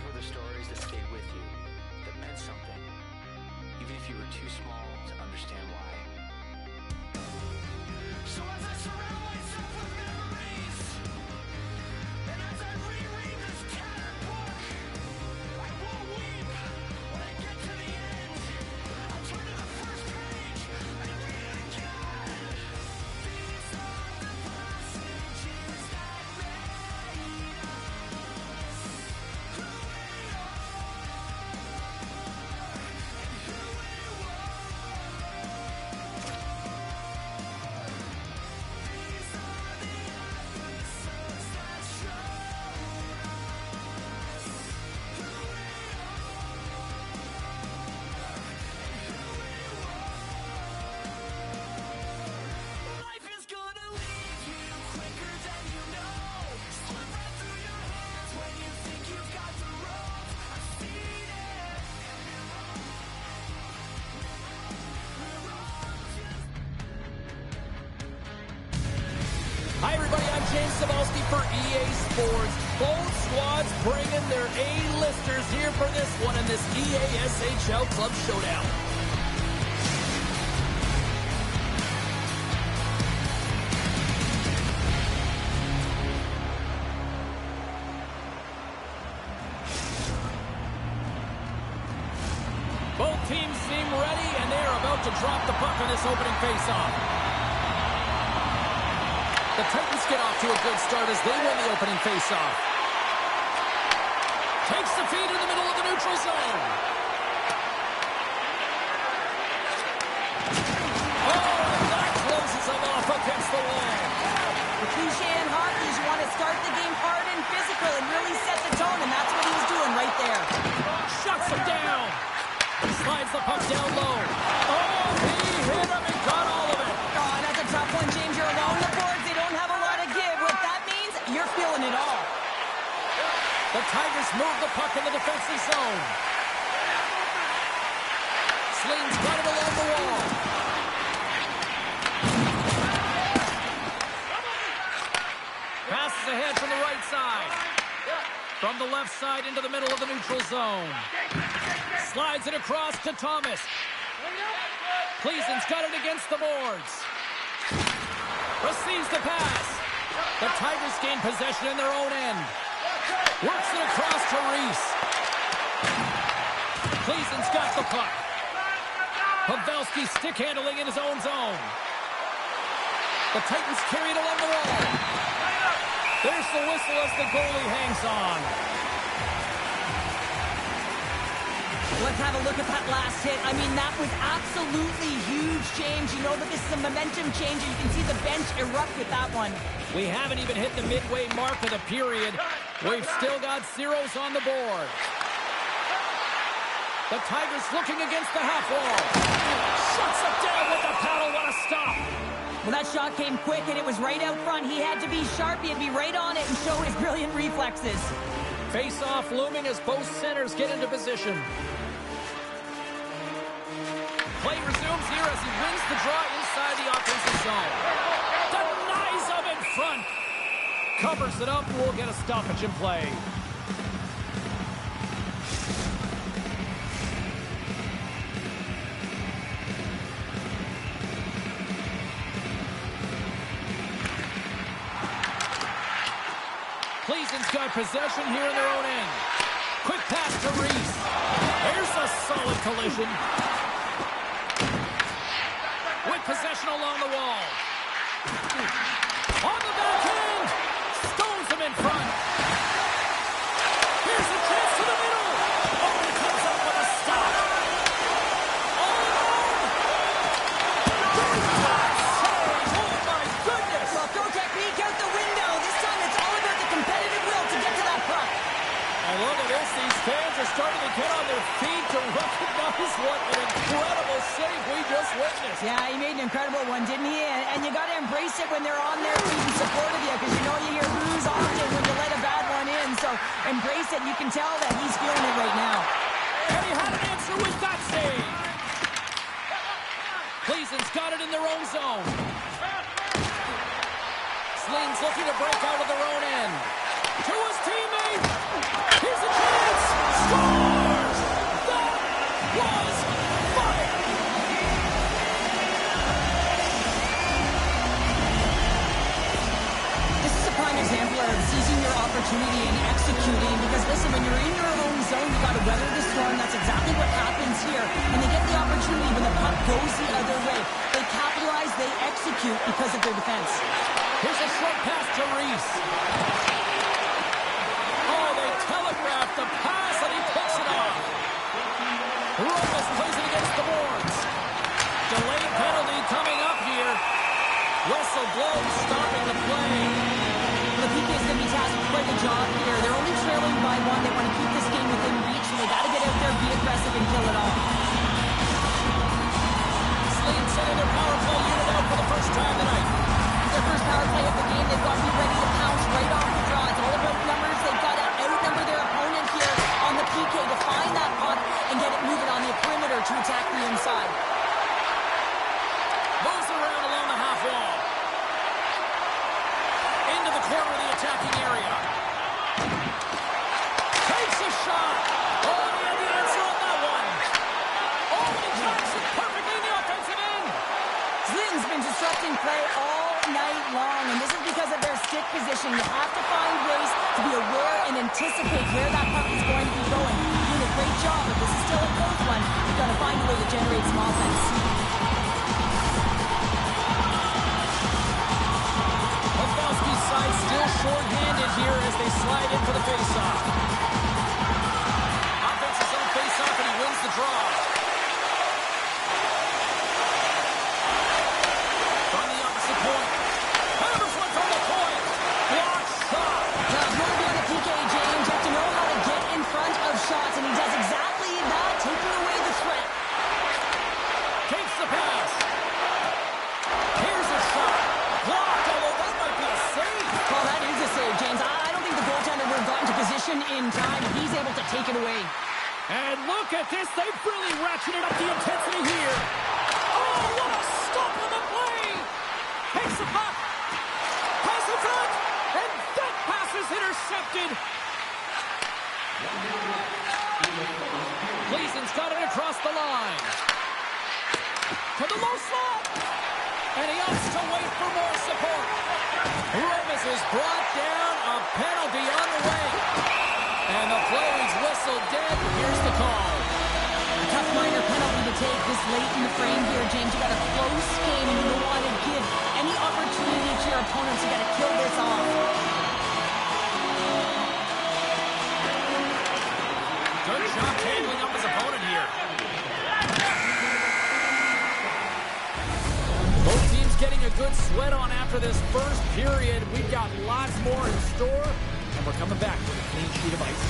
were the stories that stayed with you, that meant something, even if you were too small to understand why. So as I surround myself with memories, and as I reread this tattered book, I won't weep when I get to the end. I'll turn to the first page and read it again. These are the passages that made us who we are and who we were. These are the episodes that showed us who we are and who we were. Life is gonna leave you quicker than you know. Slip right through your hands when you think you've got the rope. I've seen it. Hi, everybody. I'm James Cebulski for EA Sports. Both squads bringing their A-listers here for this one in this EA SHL Club Showdown. Both teams seem ready, and they are about to drop the puck on this opening faceoff. The Titans get off to a good start as they win the opening faceoff. Takes the feed in the middle of the neutral zone. Oh, and that closes him off against the wall. The cliche in hockey is you want to start the game hard and physical and really set the tone, and that's what he was doing right there. Shuts him down. Slides the puck down low. Oh, he hit him and got all of it. Oh, that's a tough one, James. You're along the boards. They don't have a lot of give. What that means, you're feeling it all. The Tigers move the puck in the defensive zone. Sling's got it along the wall. Passes ahead from the right side. From the left side into the middle of the neutral zone. Slides it across to Thomas. Cleason's got it against the boards. Receives the pass. The Tigers gain possession in their own end. Works it across to Reese. Cleason's got the puck. Pavelski stick handling in his own zone. The Titans carry it along the wall. There's the whistle as the goalie hangs on. Let's have a look at that last hit. I mean, that was absolutely huge, James. You know that this is a momentum changer. You can see the bench erupt with that one. We haven't even hit the midway mark of the period. We've still got zeros on the board. The Tigers looking against the half wall. Shuts it down with the paddle. What a stop. Well, that shot came quick, and it was right out front. He had to be sharp. He had to be right on it and show his brilliant reflexes. Face-off looming as both centers get into position. Play resumes here as he wins the draw inside the offensive zone. Denies him in front. Covers it up. We'll get a stoppage in play. Cleason's got possession here in their own end. Quick pass to Reese. There's a solid collision. With possession along the wall. On the backhand. Stones him in front. Here's a chance to the middle. Oh, he comes up with a stop. All alone. Oh, my goodness. Well, throw technique out the window. This time it's all about the competitive will to get to that puck. And look at this. These fans are starting to get on their feet to recognize what an incredible save we just witnessed. Yeah, he made an incredible one, didn't he? And you got to embrace it when they're on their feet in support of you, because you know you hear boos often when you let a bad one in. So embrace it. You can tell that he's feeling it right now. And he had an answer with that save. Cleason's got it in their own zone. Sling's looking to break out of their own end. To his teammate. Here's a chance. executing because, listen, when you're in your own zone, you got to weather the storm. That's exactly what happens here. And they get the opportunity when the puck goes the other way. They capitalize, they execute because of their defense. Here's a short pass to Reese. Oh, they telegraphed the pass, and he picks it off. Romas plays it against the boards. Delayed penalty coming up here. Whistle blows, stopping the play. The PK is going to be tasked with quite a job here. They're only trailing by one. They want to keep this game within reach, and they got to get out there, be aggressive, and kill it all. Slade sending their power play unit out for the first time tonight. Their first power play of the game, they've got to be ready to pounce right off the draw. It's all about numbers. They've got to outnumber their opponent here on the PK to find that puck and get it moving on the perimeter to attack the inside. Moves around along the half wall. Into the corner of the attacking area. Takes a shot. Oh, and he had the answer on that one. Oh, and he tracks it perfectly in the offensive end. Slayton's been disrupting play all night long, and this is because of their stick position. You have to find ways to be aware and anticipate where that puck is going to be going. You're doing a great job, but this is still a close one. You've got to find a way to generate some offense. Pavelski's side still short-handed here as they slide in for the face-off. Offense is on face-off, and he wins the draw. From the opposite point. Hammers one from the point. Block shot. Now, if you want to be on the PK, James, you have to know how to get in front of shots, and he does exactly that, taking away the threat. Takes the pass. Here's a shot. Blocked, although that might be a save. Well, that is a save, James. I don't think the goaltender would have gotten to position in time. He's able to take it away. And look at this. They've really ratcheted up the intensity here. Oh, what a stop on the play. Takes the puck. Pass in front. And that pass is intercepted. Gleason's got it across the line. To the low slot. And he opts to wait for more support. Romas is brought down. A penalty on the way. And the play is whistled dead. Here's the call. A tough minor penalty to take this late in the frame here, James. You got a close game, and you don't want to give any opportunity to your opponents. You got to kill this off. Good job handling up his opponent here. Both teams getting a good sweat on after this first period. We've got lots more in store, and we're coming back with a clean sheet of ice.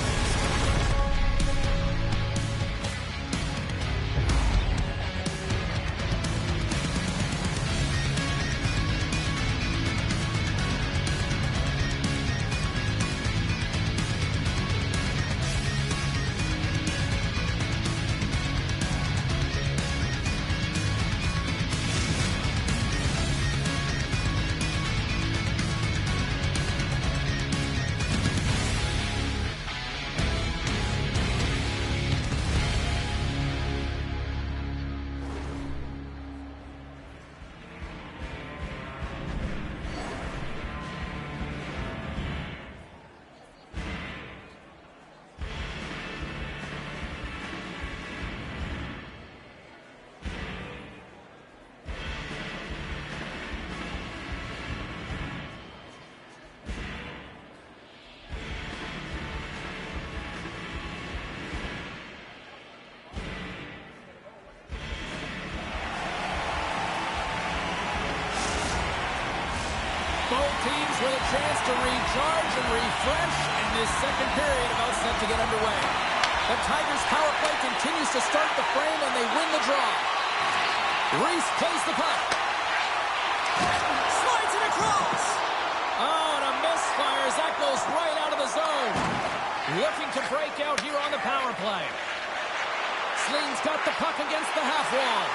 Both teams with a chance to recharge and refresh, and this second period about set to get underway. The Tigers' power play continues to start the frame, and they win the draw. Reese plays the puck. Slides it across. Oh, and a misfire as that goes right out of the zone. Looking to break out here on the power play. Sling's got the puck against the half wall.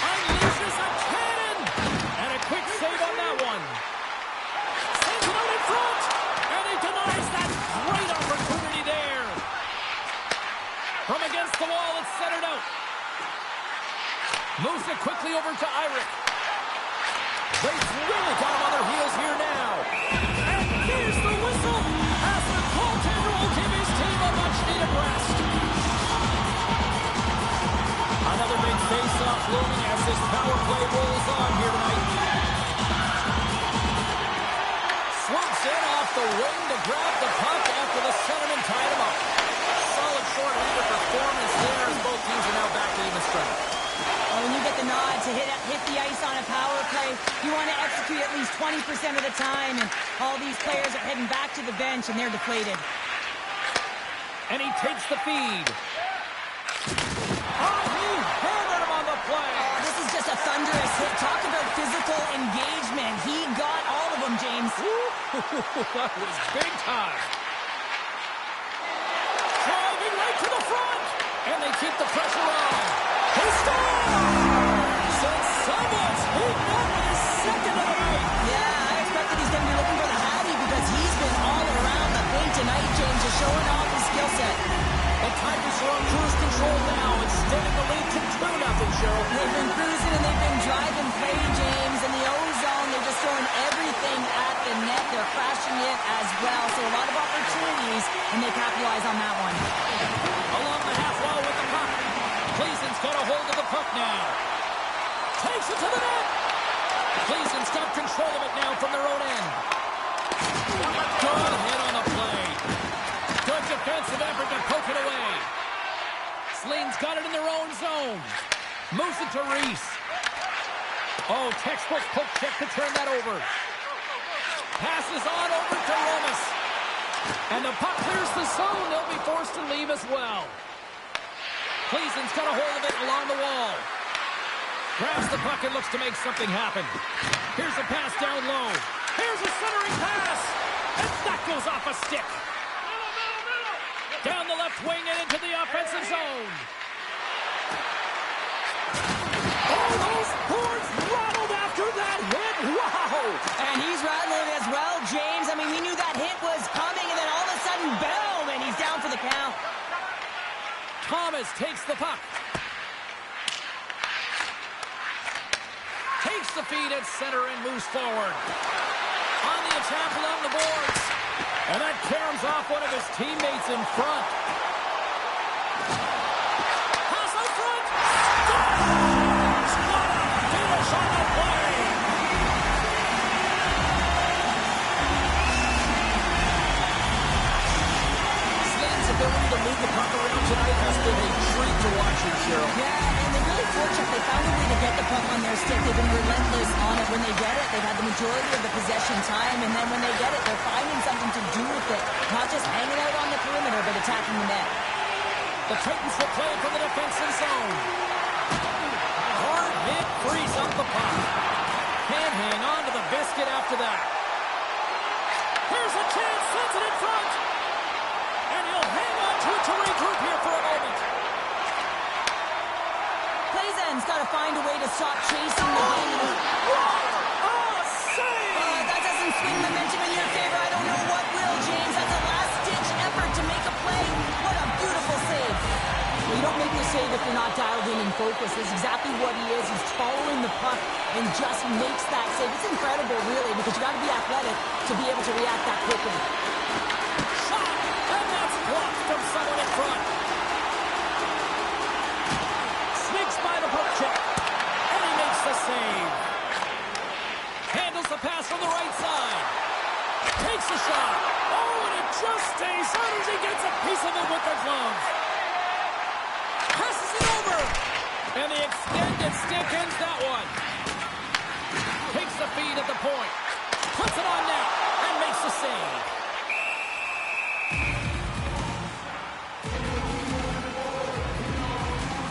Unleashes a cannon. And a quick save on that one. Sends it out in front. And he denies that great opportunity there. From against the wall, it's centered out. Moves it quickly over to Irick. They've really got him on their heels here now. And here's the whistle. to the bench, and they're deflated. And he takes the feed. Oh, he hammered him on the play. Oh, this is just a thunderous hit. Talk about physical engagement. He got all of them, James. That was big time. Driving right to the front. And they keep the pressure on. He scores! So someone's heating up in his second of the night. Yeah, I expected he's going to be looking for the Hattie because he's been all around the paint tonight, James, just showing off his skill set. The Tigers are on cruise control now, extending the lead to 2-0, Cheryl. They've been cruising and they've been driving play, James. In the O-zone, they're just throwing everything at the net. They're crashing it as well. So a lot of opportunities, and they capitalize on that one. Along the half wall with the puck. Cleason's got a hold of the puck now. Takes it to the net. Cleason's got control of it now from their own end. Good hit on the play. Good defensive effort to poke it away. Sleen's got it in their own zone. Moves it to Reese. Oh, textbook poke check to turn that over. Passes on over to Lomas. And the puck clears the zone. They'll be forced to leave as well. Cleason's got a hold of it along the wall. Grabs the puck and looks to make something happen. Here's a pass down low. Here's a centering pass. And that goes off a stick. Down the left wing and into the offensive zone. Oh, those boards rattled after that hit. Wow. And he's rattling as well, James. I mean, we knew that hit was coming, and then all of a sudden, boom, and he's down for the count. Thomas takes the puck. Takes the feed at center and moves forward. On the attack along the boards. And that caroms off one of his teammates in front. Pass out front. Scores! What a finish on the play! Sleen's ability to move the puck around tonight has been a treat to watch here, Cheryl. Yeah, and they really fortunate. They found a way to get the puck on their stick. They've been relentless on it. When they get it, they've had the majority of the possession time, and then when they get it, they're finding something to do with it. Not just hanging out on the perimeter, but attacking the net. The Titans will play from the defensive zone. Hard hit, frees up the puck. Can't hang on to the biscuit after that. Here's a chance, sends it in front. And he'll hang on to it to regroup here for a moment. Clayton's got to find a way to stop chasing the game. Oh, save! That doesn't swing momentum in your favor. I don't know what will, James. That's a last-ditch effort to make a play. What a beautiful save. Well, you don't make the save if you're not dialed in and focused. That's exactly what he is. He's following the puck and just makes that save. It's incredible, really, because you got to be athletic to be able to react that quickly. Shot! And that's blocked from someone in front. Sneaks by the poke check. And he makes the save. Handles the pass from the right side. Takes the shot. Oh, and it just stays on as he gets a piece of it with the glove. Passes it over. And the extended stick ends that one. Takes the feed at the point. Puts it on net and makes the save.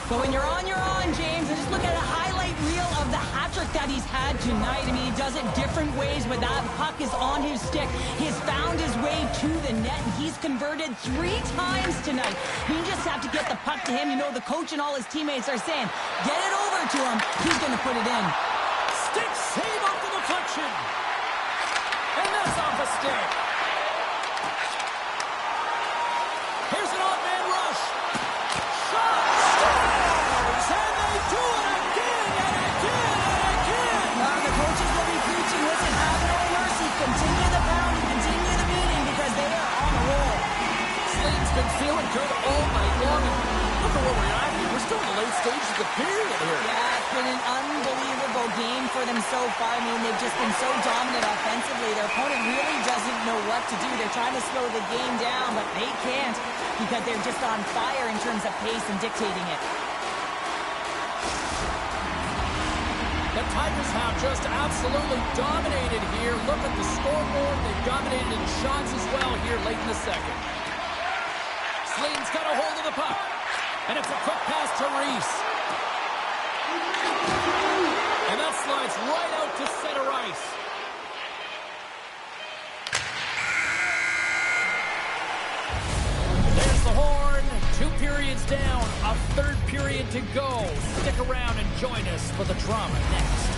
But when you're on, James, and just look at a highlight reel of the hat-trick that he's had tonight. I mean, he does it different ways, but that puck is on his stick. He's found his way to the net, and he's converted 3 times tonight. You just have to get the puck to him. You know, the coach and all his teammates are saying, get it over to him. He's going to put it in. Stick save off the deflection. And that's off a stick. Here's an odd-man rush. Shot! Scores! And they do it again and again and again! Now, the coaches will be preaching, listen, have no mercy. Continue the pounding, continue the beating, because they are on a roll. Sleen's been feeling good all night long. Look at where we're at. We're still in the late stages of the period here. Yeah, it's been an unbelievable game for them so far. I mean, they've just been so dominant offensively. Their opponent really doesn't know what to do. They're trying to slow the game down, but they can't because they're just on fire in terms of pace and dictating it. The Tigers have just absolutely dominated here. Look at the scoreboard. They've dominated in shots as well here late in the second. Slee's got a hold of the puck. And it's a quick pass to Reese. And that slides right out to center ice. There's the horn. 2 periods down. A third period to go. Stick around and join us for the drama next.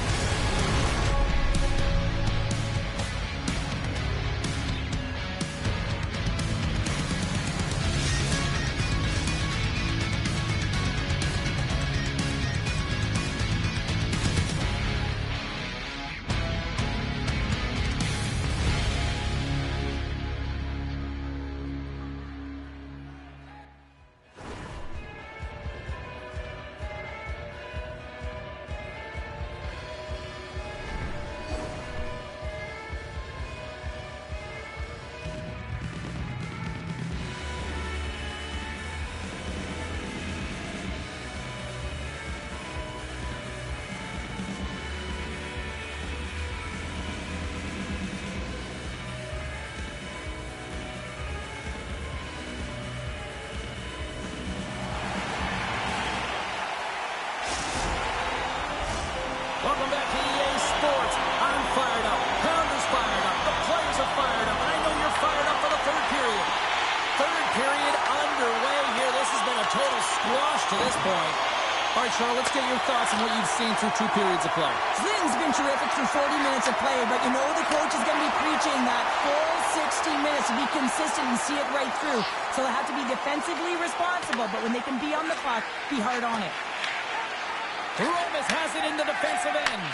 Welcome back to EA Sports. I'm fired up. Pounder's fired up. The players are fired up. And I know you're fired up for the third period. Third period underway here. This has been a total squash to this point. All right, Charlotte, let's get your thoughts on what you've seen through 2 periods of play. Slayton's been terrific through 40 minutes of play, but you know the coach is going to be preaching that full 60 minutes to be consistent and see it right through. So they have to be defensively responsible, but when they can be on the puck, be hard on it. Romas has it in the defensive end.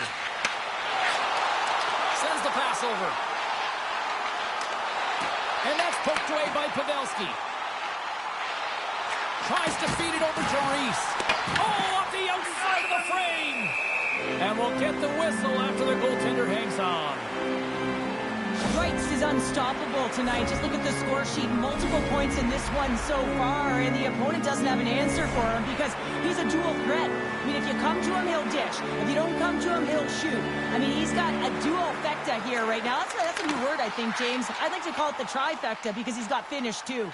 Sends the pass over. And that's poked away by Pavelski. Tries to feed it over to Reese. Oh, off the outside of the frame. And we'll get the whistle after the goaltender hangs on. Rights is unstoppable tonight. Just look at the score sheet. Multiple points in this one so far, and the opponent doesn't have an answer for him because he's a dual threat. I mean, if you come to him, he'll dish. If you don't come to him, he'll shoot. I mean, he's got a dual-fecta here right now. That's a new word, I think, James. I'd like to call it the trifecta because he's got finish, too.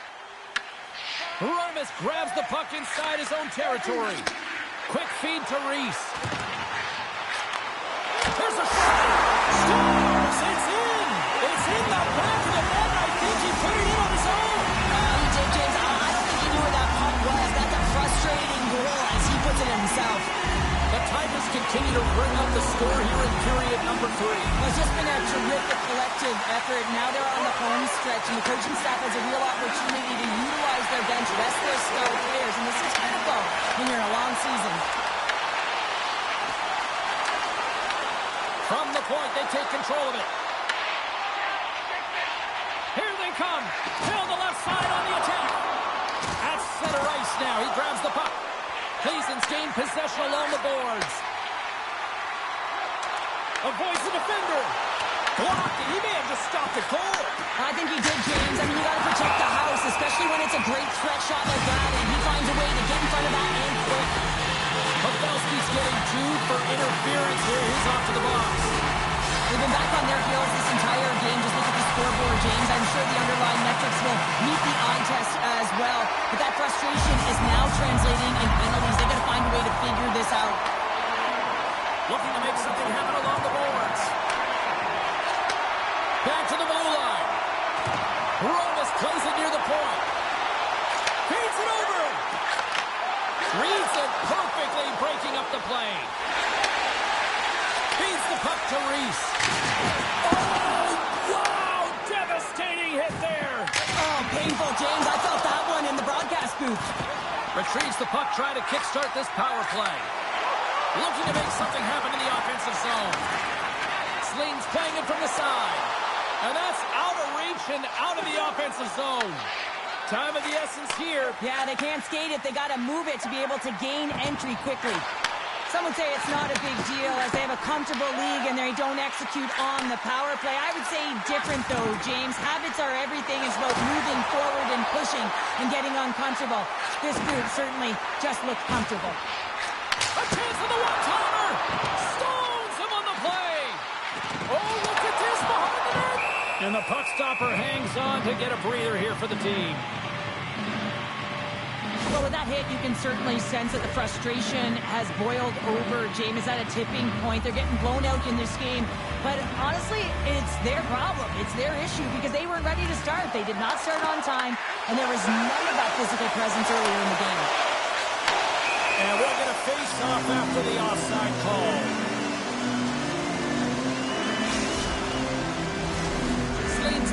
Romas grabs the puck inside his own territory. Quick feed to Reese. There's a shot. Scores! It's in! It's in the back of the net. I think he put it in on his own. James, I don't think he knew where that puck was. That's a frustrating goal as he puts it himself. The Tigers continue to bring up the score here in period number 3. Well, it's just been a terrific collective effort. Now they're on the home stretch, and the coaching staff has a real opportunity to utilize their bench, rest their star players, and this is critical when you're in a long season. From the point, they take control of it. Here they come. Fill the left side on the attack. At center ice now. He grabs the puck. Cleason's gained possession along the boards. Avoids the defender. Blocked it. He may have just stopped the goal. I think he did, James. I mean, you got to protect the house, especially when it's a great threat shot like that, and he finds a way to get in front of that and quick. Pavelski's getting 2 for interference here. He's off to the box. They've been back on their heels this entire game. Just look at the scoreboard, James. I'm sure the underlying metrics will meet the eye test as well. But that frustration is now translating in penalties. They've got to find a way to figure this out. Looking to make something happen along the boards. Back to the blue line. Romas plays it near the point. Feeds it over. Reads it perfectly, breaking up the play. Feeds the puck to Reese. Oh, wow! Devastating hit there. Oh, painful, James. I felt that one in the broadcast booth. Retrieves the puck, trying to kickstart this power play. Looking to make something happen in the offensive zone. Slee's playing it from the side. And that's out of reach and out of the offensive zone. Time of the essence here. Yeah, they can't skate it. They got to move it to be able to gain entry quickly. Some would say it's not a big deal as they have a comfortable league and they don't execute on the power play. I would say different, though, James. Habits are everything. It's about moving forward and pushing and getting uncomfortable. This group certainly just looked comfortable. A chance for the one-timer! Stone And the puck stopper hangs on to get a breather here for the team. Well, with that hit, you can certainly sense that the frustration has boiled over. James is at a tipping point. They're getting blown out in this game. But honestly, it's their problem. It's their issue because they weren't ready to start. They did not start on time, and there was none of that physical presence earlier in the game. And we'll get a face-off after the offside call.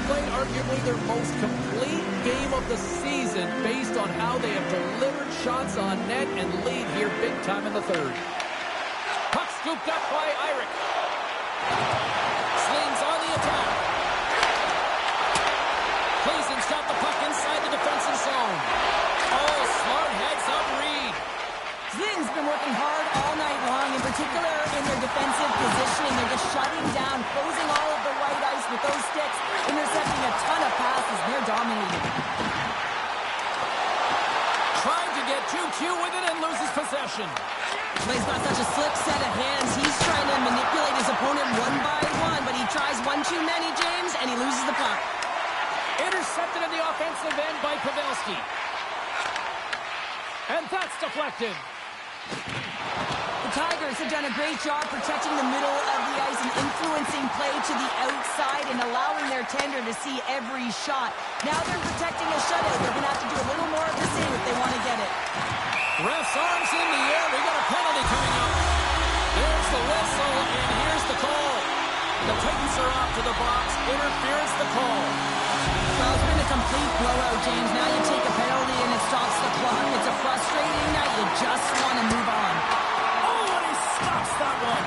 Played arguably their most complete game of the season based on how they have delivered shots on net and lead here big time in the third. Puck scooped up by Irick. Slings on the attack. Cleason's got the puck inside the defensive zone. Oh, smart heads up Reed. Zlin's been working hard all night long, in particular in their defensive positioning. They're just shutting down, closing all of the white ice with those sticks, intercepting a ton of passes. They're dominating. Trying to get too cute with it and loses possession. He's got such a slick set of hands. He's trying to manipulate his opponent one by one, but he tries one too many, James, and he loses the puck. Intercepted in the offensive end by Pavelski. And that's deflected. The Tigers have done a great job protecting the middle of the ice and influencing play to the outside and allowing their tender to see every shot. Now they're protecting a shutout. They're going to have to do a little more of the same if they want to get it. Ref's arms in the air. We got a penalty coming up. There's the whistle, and here's the call. The Titans are off to the box. Interference the call. Well, it's been a complete blowout, James. Now you take a penalty and it stops the clock. It's a frustrating night. You just want to move on. Oh, and he stops that one.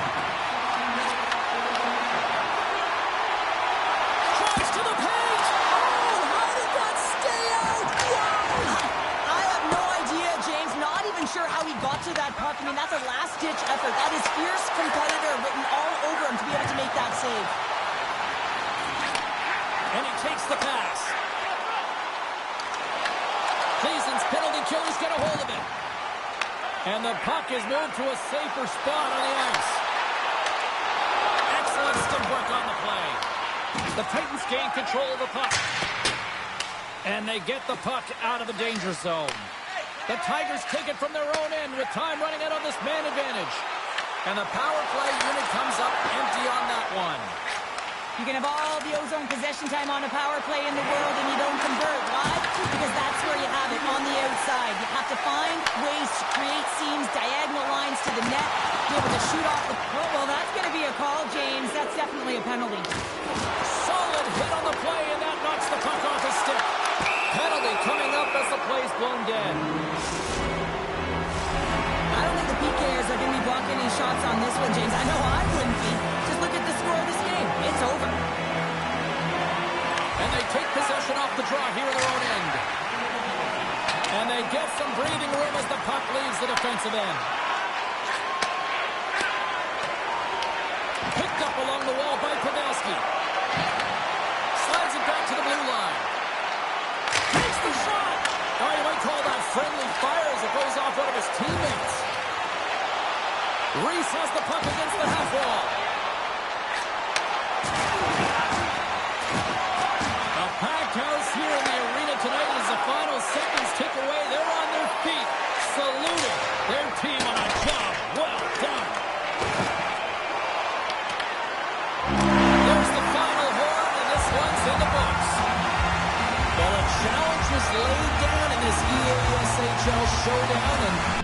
Tries to the paint. Oh, how did that stay out? Wow. I have no idea, James. Not even sure how he got to that puck. I mean, that's a last-ditch effort. That is fierce competitor written all over him to be able to make that save. And he takes the pass. Cleason's penalty killer's got a hold of it. And the puck is moved to a safer spot on the ice. Excellent stick work on the play. The Titans gain control of the puck. And they get the puck out of the danger zone. The Tigers take it from their own end with time running out on this man advantage. And the power play unit comes up empty on that one. You can have all the ozone possession time on a power play in the world and you don't convert. Why? Because that's where you have it, on the outside. You have to find ways to create seams, diagonal lines to the net, be able to shoot off the... Oh, well, that's going to be a call, James. That's definitely a penalty. Solid hit on the play, and that knocks the puck off his stick. Penalty coming up as the play's blown dead. I don't think the PKers are going to be blocking any shots on this one, James. I know I wouldn't be. Just look at the score of this game. It's over. And they take possession off the draw here in their own end. And they get some breathing room as the puck leaves the defensive end. Picked up along the wall by Pavelski. Slides it back to the blue line. Takes the shot. Oh, you might call that friendly fire as it goes off one of his teammates. Reese has the puck against the half wall. A packed house here in the arena tonight as the final seconds tick away. They're on their feet, saluting their team on a job well done. There's the final horn, and this one's in the books. Well, a challenge was laid down in this EASHL showdown, and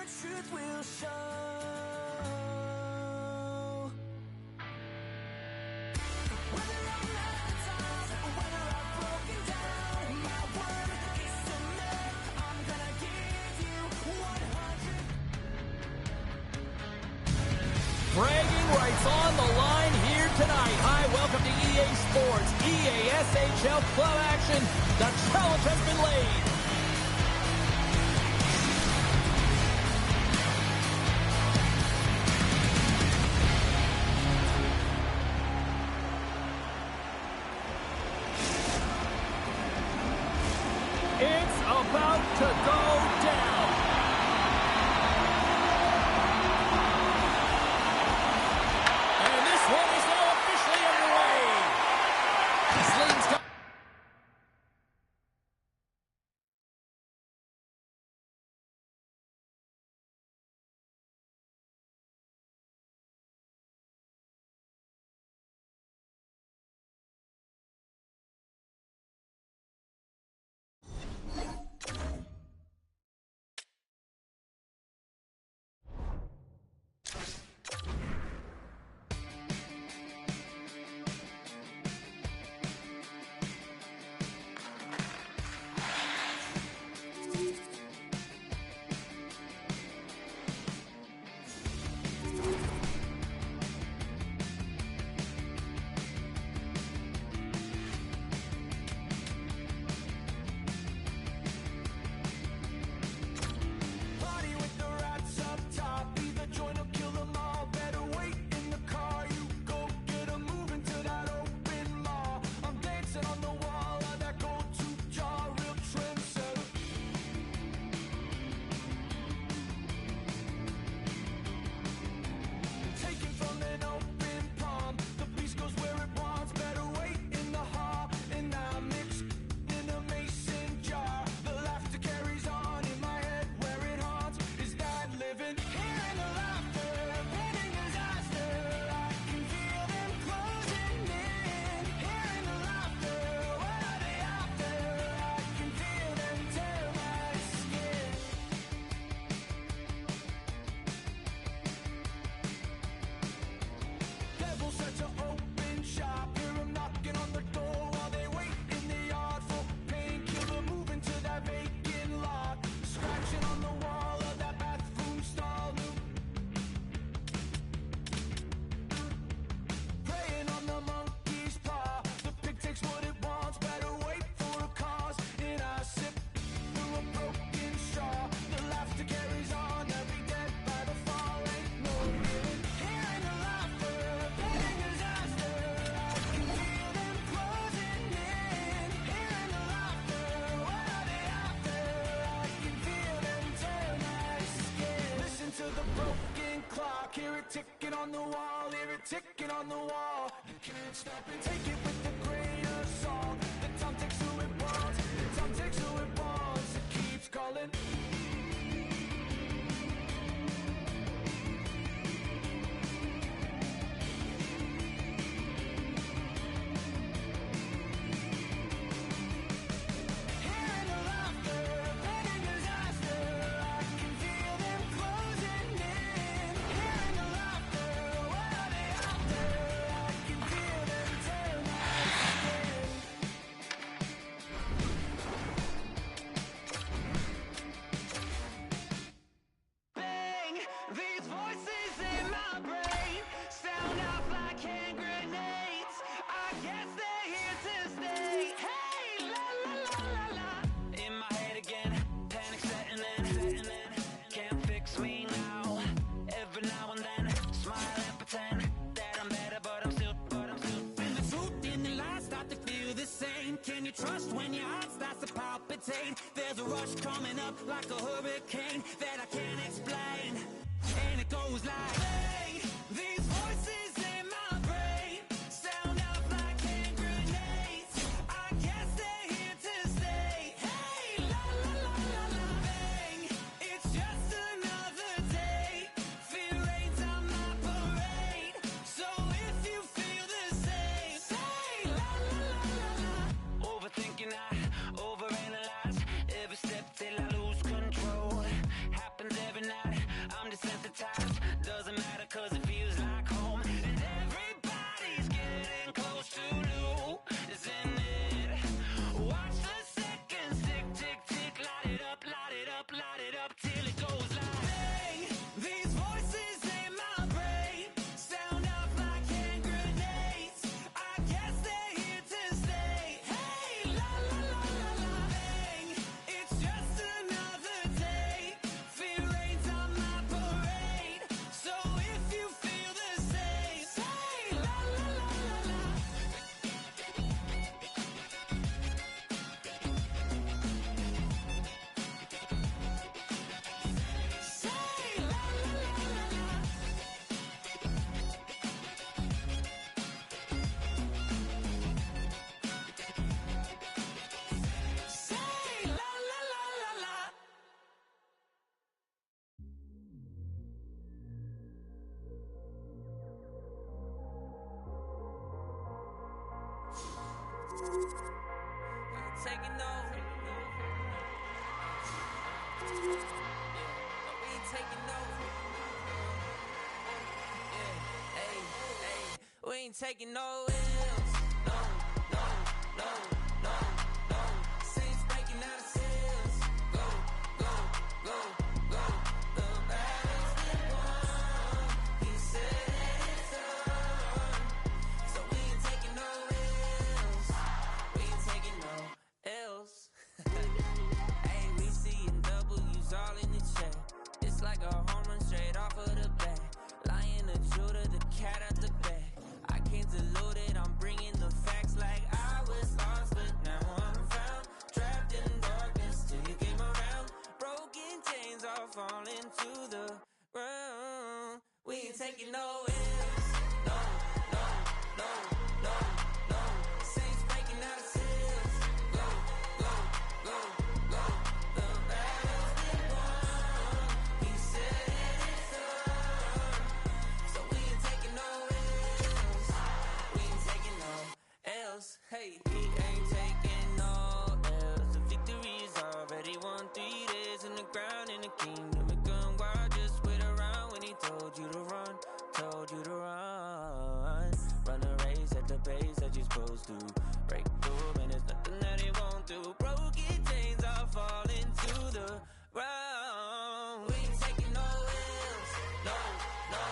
the truth will show. Whether I'm hypnotized or whether I've broken down, my word is submit. I'm gonna give you 100. Bragging rights on the line here tonight. Hi, welcome to EA Sports, EA SHL Club action. The challenge has been laid. It's about to go down. And this one is now officially underway. This leads to Party with the rats up top. Either join or kill them all. Better wait in the car. You go get 'em moving to that open mall. I'm dancing on the wall of that go-to jar. Real trendsetter. Taken from an open palm. The beast goes where it wants. Better wait in the hall. And I'm mixed in a mason jar. The laughter carries on in my head where it haunts. Is that living? Hearing the laughter, pending disaster. I can feel them closing in. Hearing the laughter, what are they after? I can feel them tear my skin. Devils set to open shop. Hear 'em knocking on the door while they wait in the yard for painkiller. Moving to that vacant lot. Scratching on the wall of that bathroom stall. Preying on the monkey's paw. The pig takes what it wants. Better wait for a cause. And I sip through a broken straw. The laughter carries on. Every dead by the fall. Ain't no giving. Hearing the laughter, pending disaster. I can feel them closing in. Hearing the laughter, what are they after? I can feel them tear my skin. Listen to the broken clock. Hear it ticking on the wall. Hear it ticking on the wall. You can't stop it. Take it with a grain of salt. The time takes who it wants. The time takes who it wants. It keeps calling. Hearing the laughter, pending disaster. I can feel them closing in. Hearing the laughter, what are they after? I can feel them tear my skin. Bang! These voices in my brain sound off like hand grenades. I guess they're here to stay. Hey, la la la la la. In my head again, panic setting in. Can't fix me now. Every now and then, smile and pretend that I'm better, but I'm still. When the truth and the lies start to feel the same, can you trust when your heart starts to palpitate? There's a rush coming up like a hurricane that I can't explain, and it goes like, bang, these voices in my brain sound off like hand grenades. I guess they're here to stay. Hey, la la la la la. Bang, it's just another day. Fear rains on my parade. So if you feel the same, say la la la la la. Overthinking, I overanalyze every step till I lose control. Happens every night. light it up till it goes like bang. These voices in my brain sound off like hand grenades. I guess they're here to stay. Hey, la la la la la, bang. It's just another day. Fear rains on my parade. So if you feel the same, say la la la la la. Say la la la la la. Say la la la la la. Taking over. We ain't taking over. Yeah, hey, hey. We ain't taking no L's. No, no, no, no, no. Saints breaking out of cells. Go, go, go, go. The battle's been won. He said it's done. So we ain't taking no L's. We ain't taking no L's. Hey, we seeing W's all in the chat. It's like a home run straight off of the bat. Lion of Judah, the cat out the bag. I can't dilute it, I'm bringing the facts like I was lost, but now I'm found. Trapped in darkness till you came around. Broken chains all falling to the ground. We ain't taking no L's. No, no, no, no, no. Saints breaking out of cells. Go, go, go, go. The battle's been won. He said it's done. So we ain't taking no L's. We ain't taking no L's. Hey, he ain't taking no L's. The victory is already won. 3 days in the ground in the kingdom. It gone wild, just wait around when he told you to run. Told you to run. Run a race at the pace that you're supposed to. Break through, and there's nothing that he won't do. Broken chains are falling to the ground. We ain't taking no L's. No, no,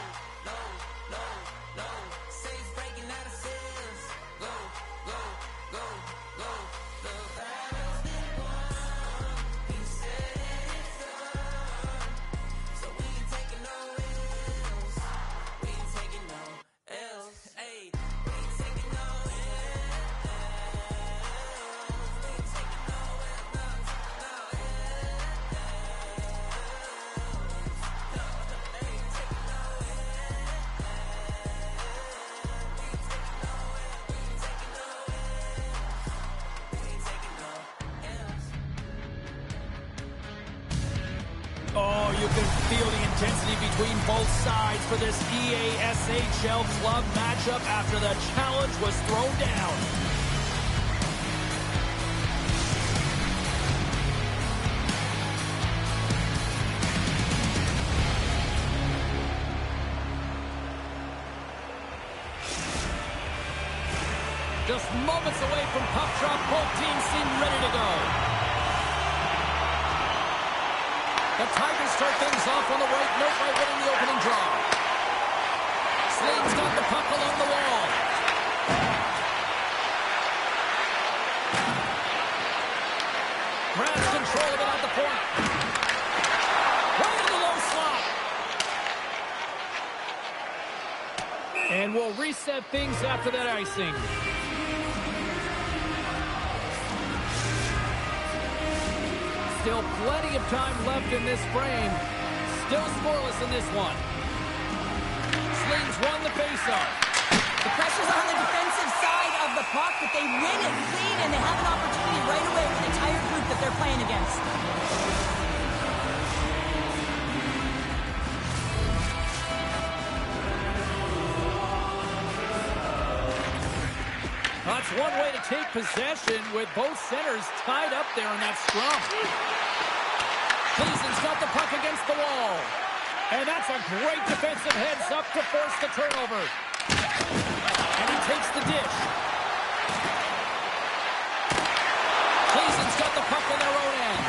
no, no, no. Saints breaking out of cells. Go, go, go, go. The battle's been won. He said it's done. So we ain't taking no L's. We ain't taking no L's. Hey, we ain't taking no L's. We ain't taking no L's. No, no L's. We ain't taking no L's. We ain't taking no L's. We ain't taking no L's. We ain't taking no L's. Oh, you can feel the intensity between both sides for this EASHL club matchup after the challenge was thrown down. Just moments away from puck drop, both teams seem ready to go. The Tigers start things off on the right note by winning the opening draw. Slade's got the puck along the wall. Grabs control of it at the point. Right in the low slot. And we'll reset things after that icing. Still plenty of time left in this frame. Still scoreless in this one. Slings won the faceoff. The pressure's on the defensive side of the puck, but they win it clean, and they have an opportunity right away with the entire group that they're playing against. That's one way to take possession with both centers tied up there in that scrum. Cleason's got the puck against the wall. And that's a great defensive heads up to force the turnover. And he takes the dish. Cleason's got the puck on their own end.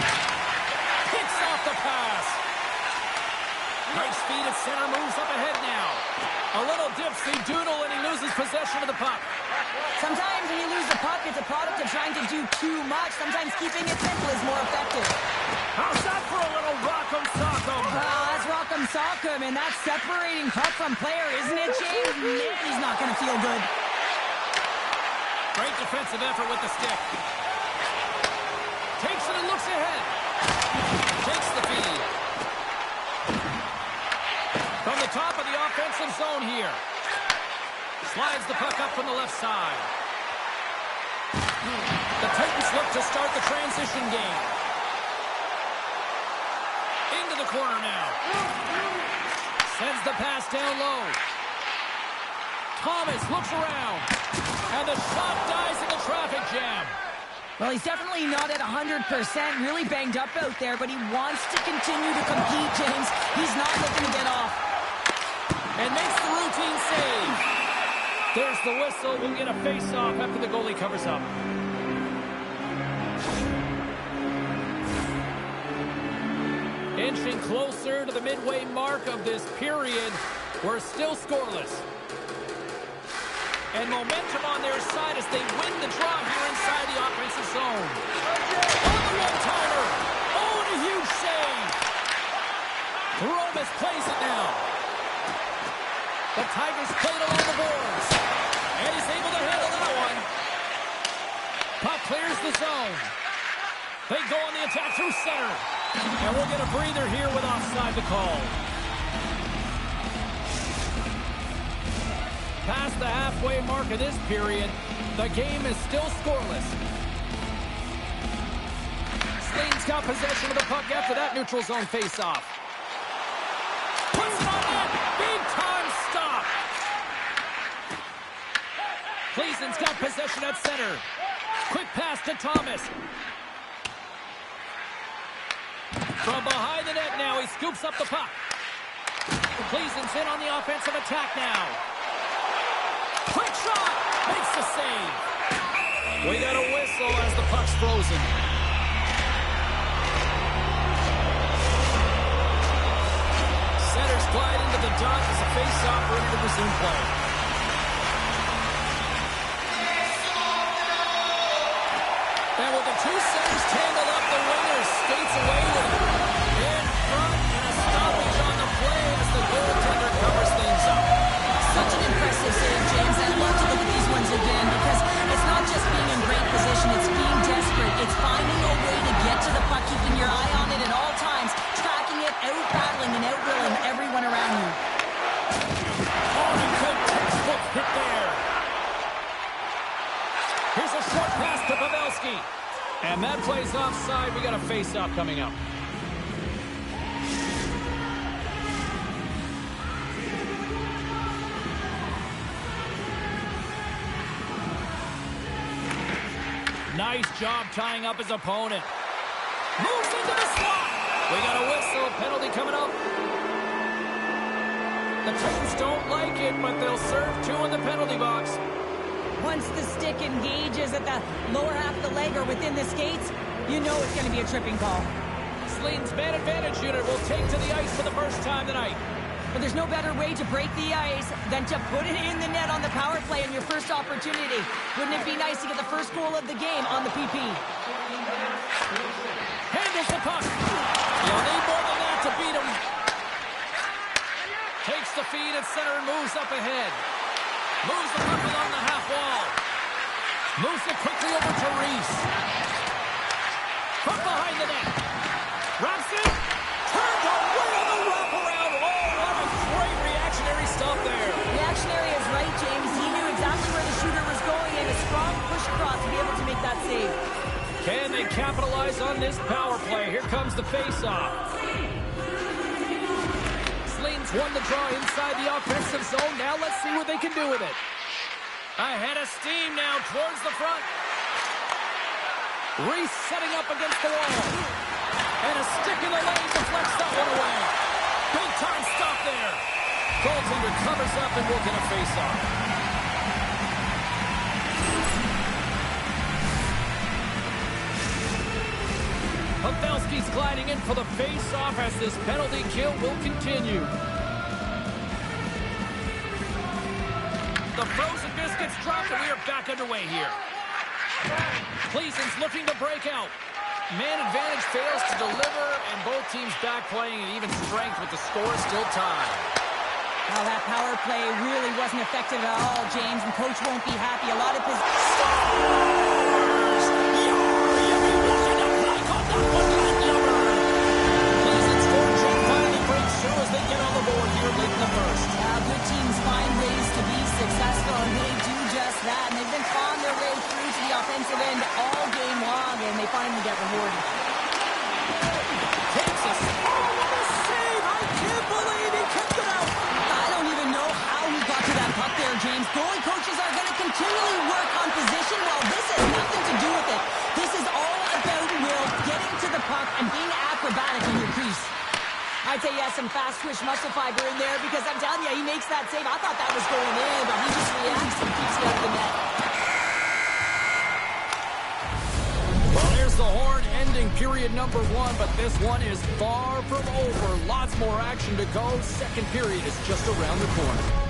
Picks off Nice feed at center, moves up ahead now. A little dipsy doodle, and he loses possession of the puck. Sometimes when you lose the puck, it's a product of trying to do too much. Sometimes keeping it simple is more effective. How's that for a little rock'em sock'em? That's rock'em sock'em, and that's separating puck from player, isn't it, James? Man, he's not going to feel good. Great defensive effort with the stick. Takes it and looks ahead. Takes the feed. From the top of the offensive zone here. Slides the puck up from the left side. The Titans look to start the transition game. Into the corner now. Sends the pass down low. Thomas looks around. And the shot dies in the traffic jam. Well, he's definitely not at 100%, really banged up out there, but he wants to continue to compete, James. He's not looking to get off. And makes the routine save. There's the whistle. We'll get a face-off after the goalie covers up. Inching closer to the midway mark of this period. We're still scoreless. And momentum on their side as they win the draw here inside the offensive zone. On the one-timer. Oh, and a huge save. Romas plays it now. The Tigers played along the boards. And he's able to handle that one. Puck clears the zone. They go on the attack through center. And we'll get a breather here with offside to call. Past the halfway mark of this period, the game is still scoreless. Slane's got possession of the puck after that neutral zone face-off. Puts it on net! Big-time stop! Gleason's got possession at center. Quick pass to Thomas. From behind the net now, he scoops up the puck. Gleason's in on the offensive attack now. Quick shot! Makes the save. We got a whistle as the puck's frozen. Centers glide into the dot as the face-off ready to resume play. And with the two centers tangled up, the winger skates away with it. In front, and a stoppage on the play as the goaltender covers things up. Such an impressive save, James. I'd love to look at these ones again because it's not just being in great position, it's being desperate. It's finding a way to get to the puck, keeping your eye on it at all times, tracking it, out-battling and out-willing everyone around you. Oh, a good textbook hit there. Here's a short pass to Pavelski. And that plays offside. We got a face-off coming up. Nice job tying up his opponent. Moves into the slot. We got a whistle. Penalty coming up. The Titans don't like it, but they'll serve two in the penalty box. Once the stick engages at the lower half of the leg or within the skates, you know it's going to be a tripping call. Slane's man advantage unit will take to the ice for the first time tonight. But there's no better way to break the ice than to put it in the net on the power play in your first opportunity. Wouldn't it be nice to get the first goal of the game on the PP? Handles the puck. You'll need more than that to beat him. Takes the feed at center and moves up ahead. Moves the puck along the half wall. Moves it quickly over to Reese. From behind the net. Wraps it. Turned away on the wraparound. Oh, what a great reactionary stop there. Reactionary is right, James. He knew exactly where the shooter was going and a strong push across to be able to make that save. Can they capitalize on this power play? Here comes the face-off. Slane's won the draw inside the offensive zone. Now let's see what they can do with it. Ahead of steam now towards the front. Reese setting up against the wall. And a stick in the lane deflects that one away. Big time stop there. Goaltender covers up and we'll get a face-off. Pavelski's gliding in for the face-off as this penalty kill will continue. The frozen biscuits dropped, and we are back underway here. Pleasen's looking to break out. Man advantage fails to deliver, and both teams back playing at even strength with the score still tied. Well, that power play really wasn't effective at all, James, and coach won't be happy. A lot of his... Pleasen's fortune finally breaks through as they get on the board here late in the first. Good teams find ways to be successful, and they do just that. And they've been clawing their way through to the offensive end all game long, and they finally get rewarded. Takes us. Oh, what a save! I can't believe he kept it out. I don't even know how he got to that puck there, James. Goalie coaches are going to continually work on position. Well, this has nothing to do with it. This is all about Will getting to the puck and being acrobatic in your crease. I'd say he has some fast twitch muscle fiber in there because I'm telling you, he makes that save. I thought that was going in, but he just reacts and keeps it out of the net. Well, there's the horn ending period number 1, but this one is far from over. Lots more action to go. Second period is just around the corner.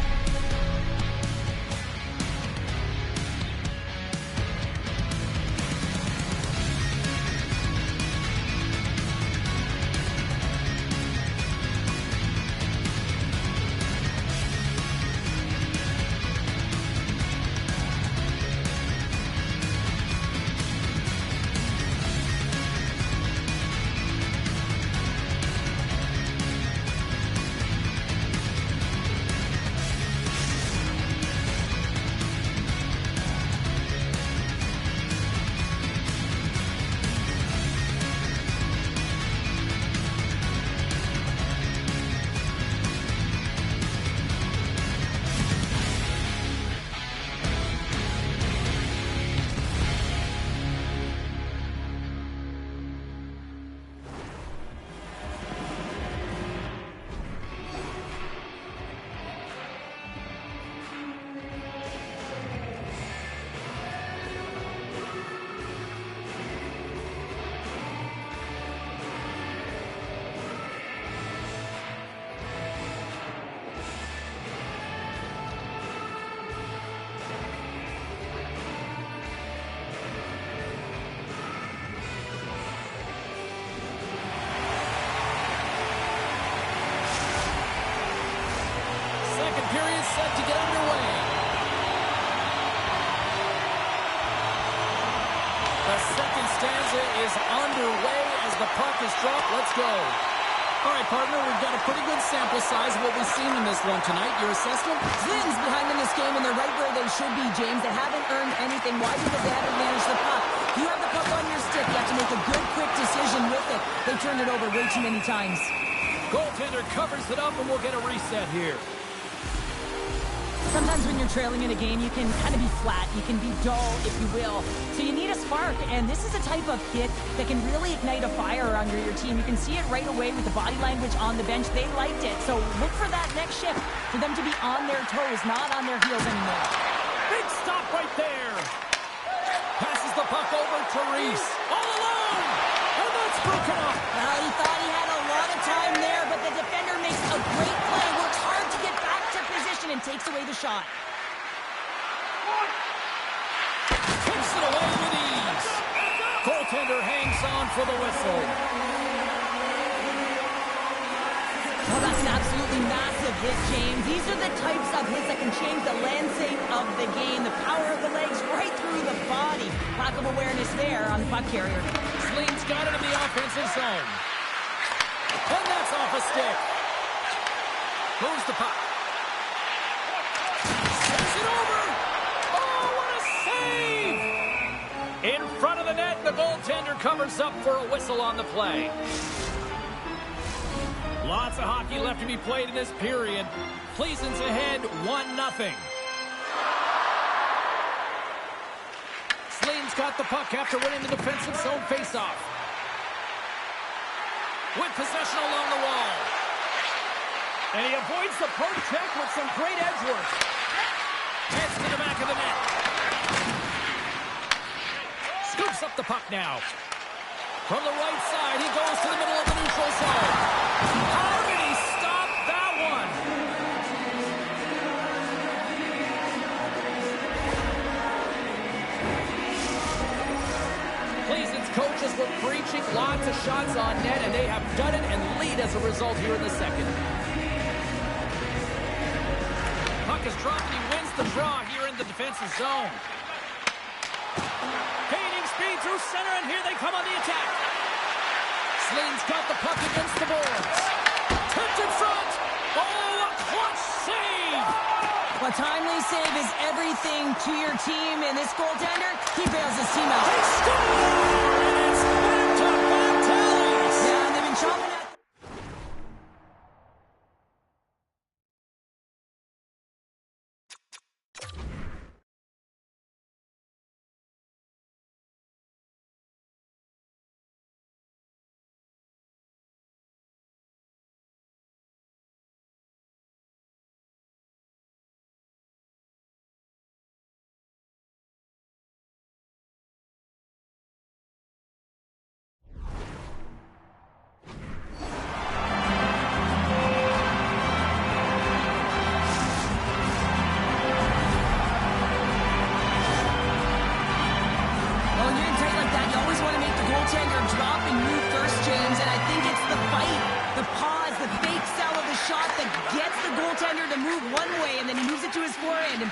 Period set to get underway. The second stanza is underway as the puck is dropped. Let's go. All right, partner, we've got a pretty good sample size of what we've seen in this one tonight. Your assessment? Zins behind in this game, and they're right where they should be, James. They haven't earned anything. Why? Because they haven't managed the puck. If you have the puck on your stick, you have to make a good, quick decision with it. They turned it over way too many times. Goaltender covers it up, and we'll get a reset here. Sometimes when you're trailing in a game, you can kind of be flat. You can be dull, if you will. So you need a spark, and this is a type of hit that can really ignite a fire under your team. You can see it right away with the body language on the bench. They liked it. So look for that next shift, for them to be on their toes, not on their heels anymore. Big stop right there. Passes the puck over to Reese. All alone! And that's broken up. Well, he thought he had a lot of time there, but the defender makes a great play. Works hard to get back to position and takes away the shot. Takes it away with ease. Goaltender hangs on for the whistle. Well, that's an absolutely massive hit, James. These are the types of hits that can change the landscape of the game. The power of the legs right through the body. Lack of awareness there on the puck carrier. Sleen's got it in the offensive zone. And that's off a stick. Moves the puck. Sends it over. Oh, what a save! In front of the net, the goaltender covers up for a whistle on the play. Lots of hockey left to be played in this period. Pleasen's ahead 1-0. Sleen's got the puck after winning the defensive zone faceoff. With possession along the wall. And he avoids the poke check with some great edge work. Heads to the back of the net. Scoops up the puck now. From the right side, he goes to the middle of the neutral zone. How did he stop that one? Cleveland's coaches were preaching lots of shots on net, and they have done it and lead as a result here in the second. Puck is dropped, and he wins the draw here in the defensive zone. Gaining speed through center, and here they come on the attack. Sling's got the puck against the boards. Tipped in front. Oh, a clutch save. A timely save is everything to your team, and this goaltender, he bails his team out. They score! And it's back-to-back tallies. Yeah, and they've been chopping at...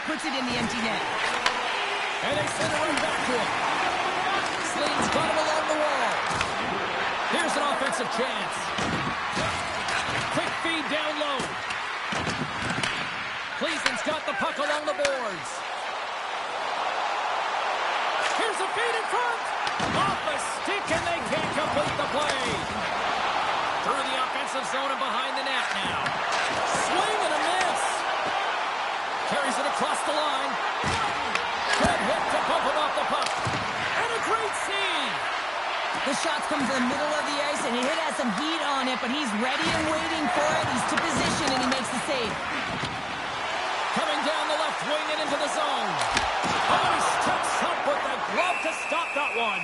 puts it in the empty net. And they send it right back to him. Slade's got him along the wall. Here's an offensive chance. Quick feed down low. Cleveland's got the puck along the boards. Here's a feed in front. Off a stick, and they can't complete the play. Through the offensive zone and behind the net now. Swing and a miss. Carries it across the line. Good hit to bump him off the puck. And a great save. The shots come to the middle of the ice, and he has some heat on it, but he's ready and waiting for it. He's to position, and he makes the save. Coming down the left wing and into the zone. Oh, he steps up with the glove to stop that one.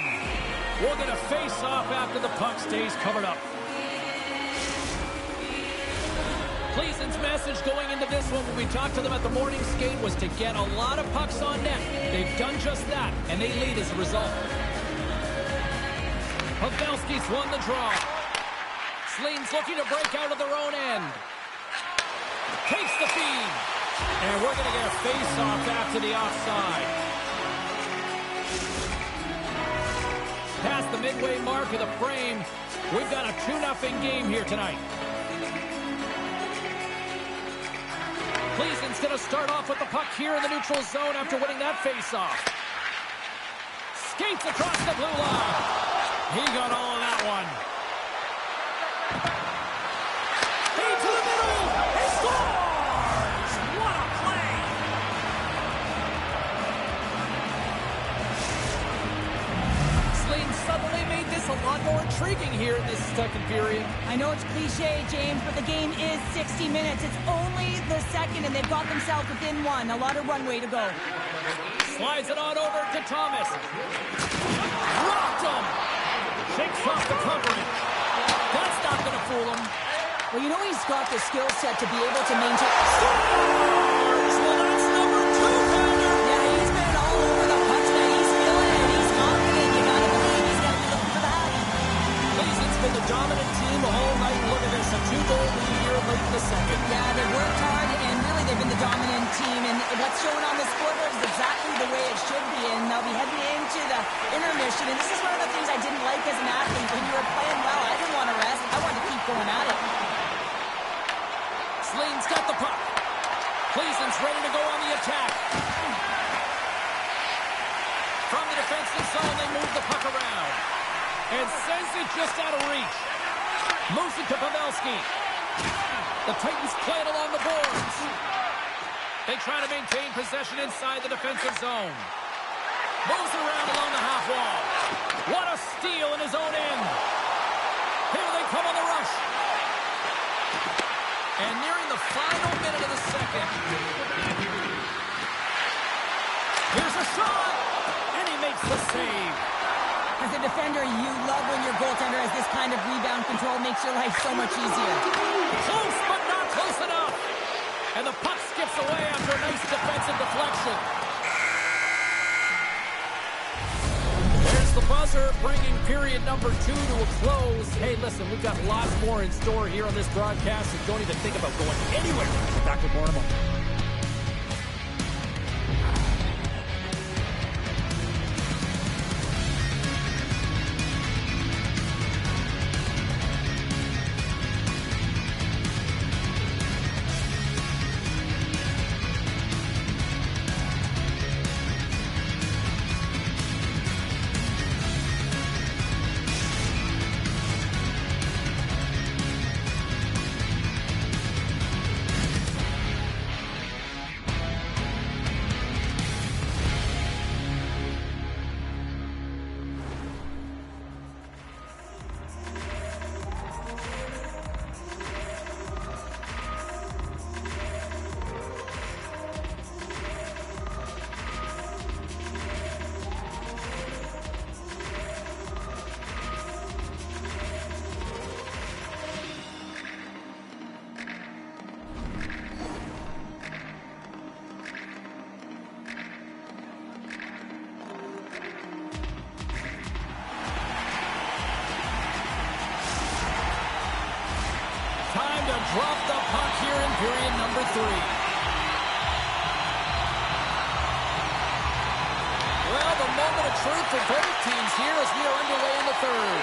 We'll get a face-off after the puck stays covered up. Cleveland's message going into this one when we talked to them at the morning skate was to get a lot of pucks on net. They've done just that, and they lead as a result. Pavelski's won the draw. Slane's looking to break out of their own end. Takes the feed. And we're going to get a face-off after the offside. Past the midway mark of the frame, we've got a 2-0 game here tonight. Cleveland's going to start off with the puck here in the neutral zone after winning that face-off. Skates across the blue line. He got all of that one. Feed to the middle. He scores! What a play! Slane suddenly made this a lot more intriguing here in this second period. I know it's cliche, James, but the game is 60 minutes. It's only the second, and they've got themselves within one. A lot of runway to go. Slides it on over to Thomas. Rocked him. Shakes off the coverage. That's not going to fool him. Well, you know he's got the skill set to be able to maintain... Scores! Well, that's number 2, Pounder. Yeah, he's been all over the puck tonight. He's feeling it. He's confident. You got to believe he's got to be looking for that. Cleveland's been the dominant team all night. Look at this, a 2-goal lead here late in the second. Yeah, they've worked hard, and really they've been the dominant team. And what's shown on the scoreboard is exactly the way it should be. And they'll be heading into the intermission. And this is one of the things I didn't like as an athlete. When you were playing well, I didn't want to rest. I wanted to keep going at it. Slane's got the puck. Cleveland's ready to go on the attack. From the defensive zone, they move the puck around. And sends it just out of reach. Moves it to Pavelski. The Titans play it along the boards. They try to maintain possession inside the defensive zone. Moves around along the half wall. What a steal in his own end. Here they come on the rush. And nearing the final minute of the second. Here's a shot. And he makes the save. As a defender, you love when your goaltender has this kind of rebound control. Makes your life so much easier. Close, but not close enough. And the puck skips away after a nice defensive deflection. There's the buzzer, bringing period number 2 to a close. Hey, listen, we've got lots more in store here on this broadcast, so don't even think about going anywhere. We're back with more in a moment. Time to drop the puck here in period number 3. Well, the moment of truth for both teams here as we are underway in the third.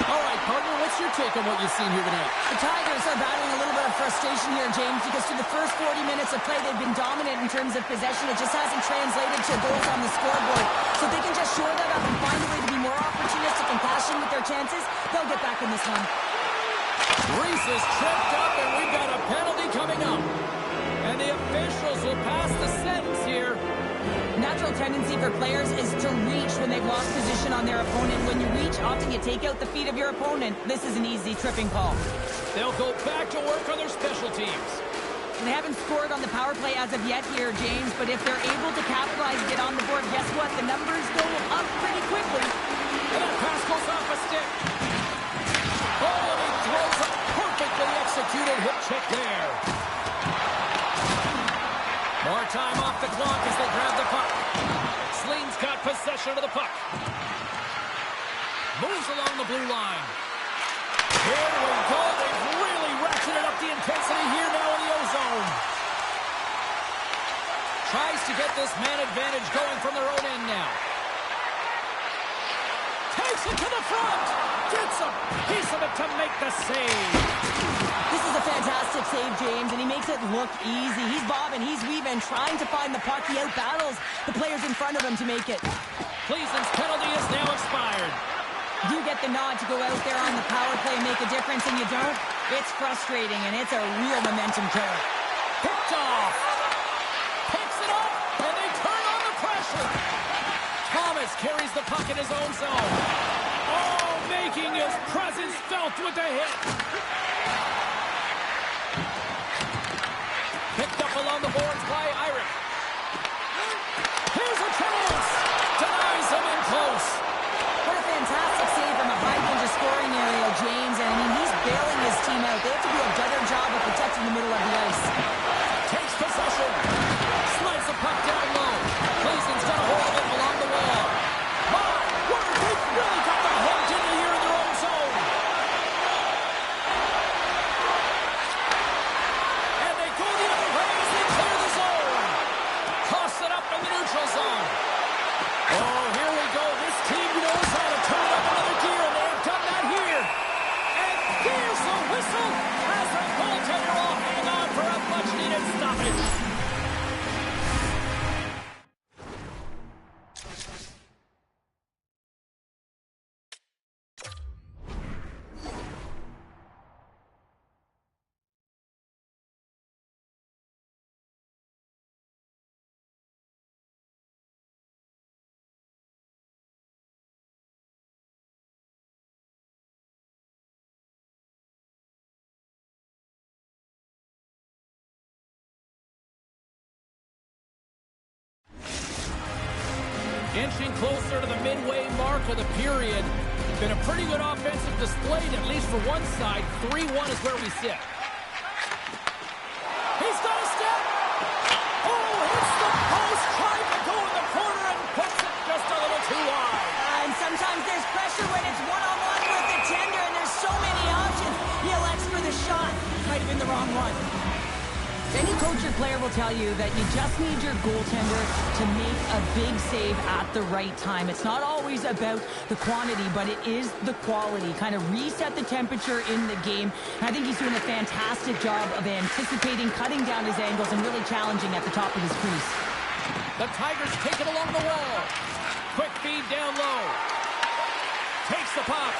All right, partner, what's your take on what you've seen here tonight? The Tigers are battling a little bit of frustration here, James, because through the first 40 minutes of play, they've been dominant in terms of possession. It just hasn't translated to goals on the scoreboard. So if they can just shore that up and find a way to be more opportunistic and passionate with their chances, they'll get back in this one. Reese is tripped up, and we've got a penalty coming up. And the officials will pass the sentence here. Natural tendency for players is to reach when they've lost position on their opponent. When you reach, often you take out the feet of your opponent. This is an easy tripping call. They'll go back to work on their special teams. They haven't scored on the power play as of yet here, James, but if they're able to capitalize and get on the board, guess what? The numbers go up pretty quickly. And that pass goes off a stick. Oh, and he throws a perfectly executed hip check there. More time off the clock as they grab the puck. Sleen's got possession of the puck. Moves along the blue line. Here we go. They've really ratcheted up the intensity here now in the O-zone. Tries to get this man advantage going from their own end now. Takes it to the front. Gets a piece of it to make the save. This is a fantastic save, James, and he makes it look easy. He's bobbing, he's weaving, trying to find the puck. He outbattles the players in front of him to make it. Cleveland's penalty is now expired. You get the nod to go out there on the power play and make a difference, and you don't. It's frustrating, and it's a real momentum killer. Picked off. Picks it up, and they turn on the pressure. Thomas carries the puck in his own zone. Oh, making his presence felt with the hit. Picked up along the boards by Irick. Here's a chance. Denies him in close. What a fantastic save from a high-danger scoring area, James. And I mean, he's bailing his team out. They have to do a better job of protecting the middle of the ice. Takes possession. Slides the puck down low. Cleveland's got a hold of it along the wall. My word, they've really got the hunt in here in their own zone. And they go the other way as they clear the zone. Toss it up in the neutral zone. Oh, here we go. This team knows how to turn up another gear, and they have done that here. And here's the whistle as the goaltender will hang on for a much-needed stoppage. Inching closer to the midway mark of the period. Been a pretty good offensive display, at least for one side. 3-1 is where we sit. He's got a step. Oh, hits the post, trying to go in the corner and puts it just a little too wide. And sometimes there's pressure when it's one-on-one with the tender, and there's so many options. He elects for the shot. Might have been the wrong one. Any coach or player will tell you that you just need your goaltender to make a big save at the right time. It's not always about the quantity, but it is the quality. Kind of reset the temperature in the game. And I think he's doing a fantastic job of anticipating, cutting down his angles, and really challenging at the top of his crease. The Tigers take it along the wall. Quick feed down low. Takes the puck.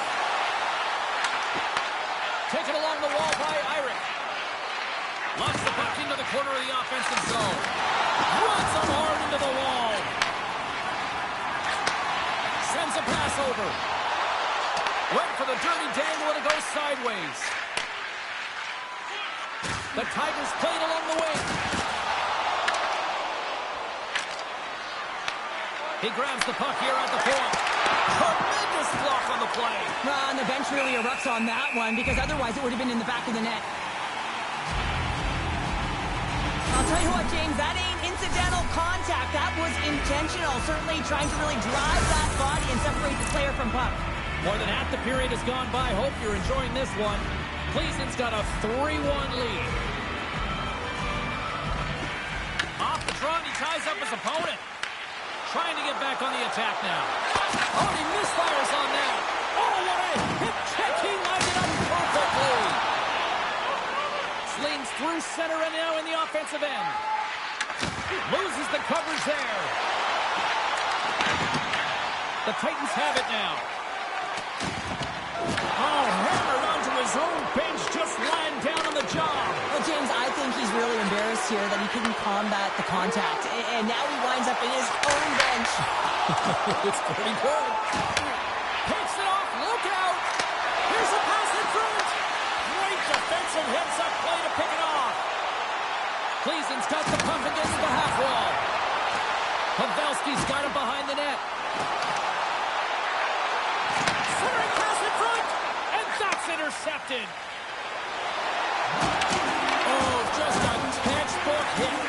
Taken along the wall by Irick. Locks the puck into the corner of the offensive zone. Runs him hard into the wall. Sends a pass over. Went for the dirty dangle and it goes sideways. The Tigers play it along the wing. He grabs the puck here at the point. Tremendous block on the play. And the bench really erupts on that one because otherwise it would have been in the back of the net. I'll tell you what, James, that ain't incidental contact. That was intentional. Certainly trying to really drive that body and separate the player from puck. More than half the period has gone by. Hope you're enjoying this one. Cleason's got a 3-1 lead. Off the draw, and he ties up his opponent. Trying to get back on the attack now. Oh, he misfires on that. Oh, what a hip check. He lined it up perfectly. Slings through center and now in the offensive end. Loses the coverage there. The Titans have it now. Oh, hammered onto his own bench, just lying down on the job. Well, James, I think he's really embarrassed here that he couldn't combat the contact. And now he winds up in his own bench. It's pretty good. Picks it off. Look out. Here's a pass in front. Great defensive heads-up play to pick it off. Cleason's got the puck against the half wall. Pavelski's got him behind the net. Centering pass in front. And that's intercepted. Oh, just a textbook hit.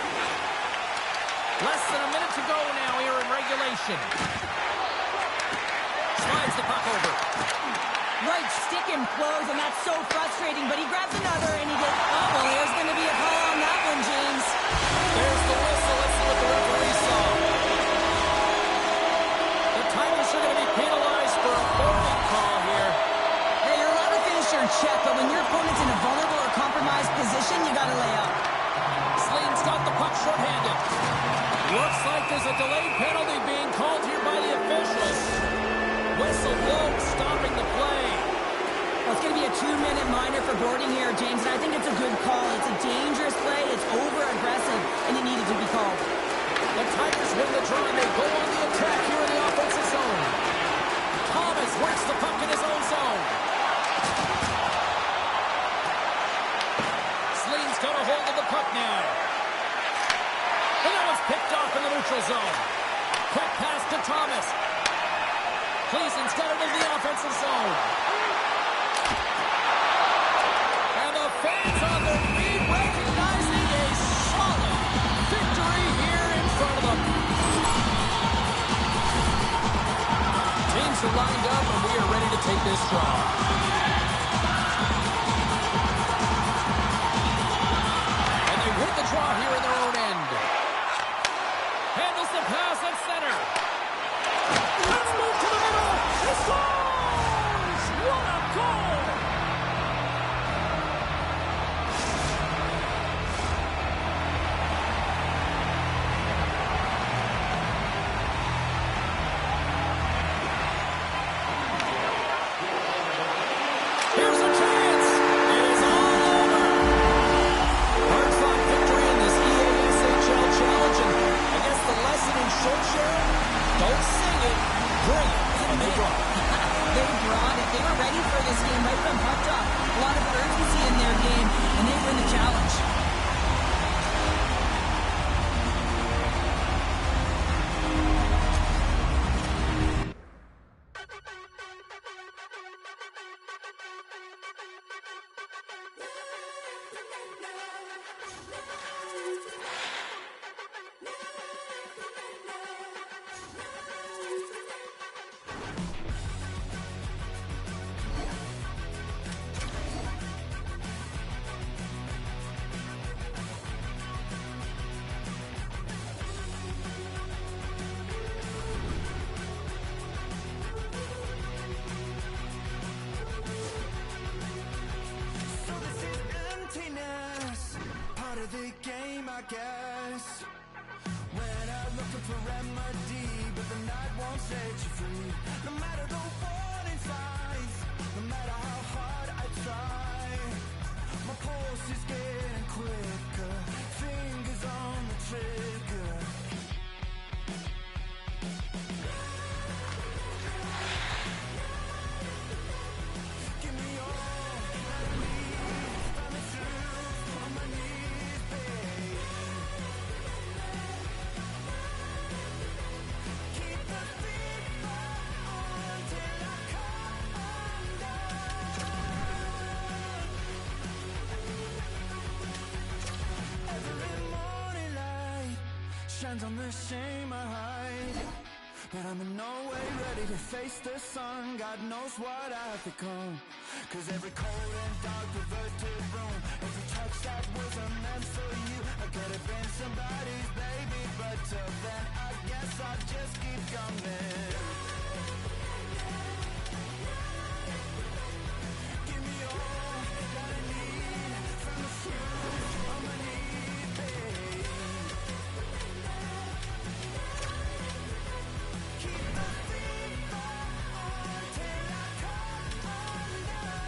Less than a minute to go now here in regulation. Slides the puck over. Right stick implodes, and that's so frustrating, but he grabs another, and he goes, oh, well, there's going to be a call on that one, James. There's the whistle. Let's see what the referee saw. The Tigers are going to be penalized for a holding call here. Hey, you're allowed to finish your check, but when your opponent's in a vulnerable or compromised position, you got to lay up. Sling's got the puck shorthanded. Looks like there's a delayed penalty being called here by the officials. Whistle blown, stopping the play. Well, it's going to be a 2-minute minor for boarding here, James, and I think it's a good call. It's a dangerous play. It's over-aggressive, and it needed to be called. The Tigers win the draw, and they go on the attack here in the offensive zone. Thomas works the puck in his own zone. Sling's got a hold of the puck now. And that was picked off in the neutral zone. Quick pass to Thomas. Cleason's got it in the offensive zone. And the fans on their feet recognizing a solid victory here in front of them. Teams are lined up and we are ready to take this draw. And they win the draw here in their own end. Handles the pass at center. Let's move to the middle. He scores! What a goal! I guess. Went out looking for remedy, but the night won't set you free. No matter the warning signs, no matter how hard I try, my pulse is getting quicker, fingers on the trigger. Give me all that I need, find the truth on my knees, babe. Keep the fever on till I come undone. Every morning light shines on the shame I hide, but I'm in no way ready to face the sun. God knows what I've become. Cause every cold and dark perverted room, every touch that wasn't meant for you, I could have been somebody's baby, but till then I guess I'll just keep coming. Give me all that I need from the truth on my knees, babe. Keep the fever on till I come undone.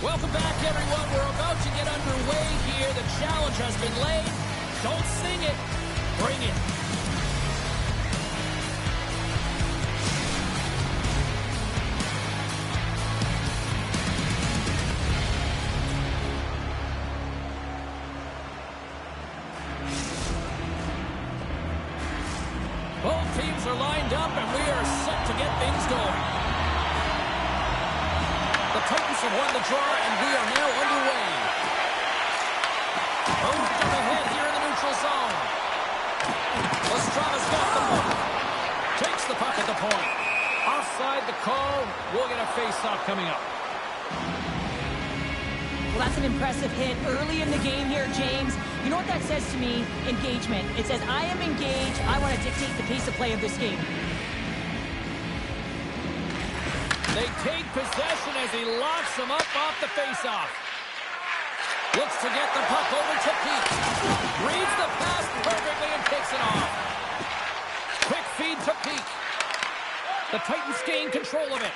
Welcome back, everyone. We're about to get underway here. The challenge has been laid. Don't sing it. Bring it. Both teams are lined up, and we are set to get things going. The Titans have won the draw, and we are now underway. Moved up ahead here in the neutral zone. Lestrada's got the puck. Takes the puck at the point. Offside the call. We'll get a face-off coming up. Well, that's an impressive hit early in the game here, James. You know what that says to me? Engagement. It says, I am engaged. I want to dictate the pace of play of this game. They take possession as he locks him up off the face-off. Looks to get the puck over to Pete. Reads the pass perfectly and takes it off. Quick feed to Pete. The Titans gain control of it.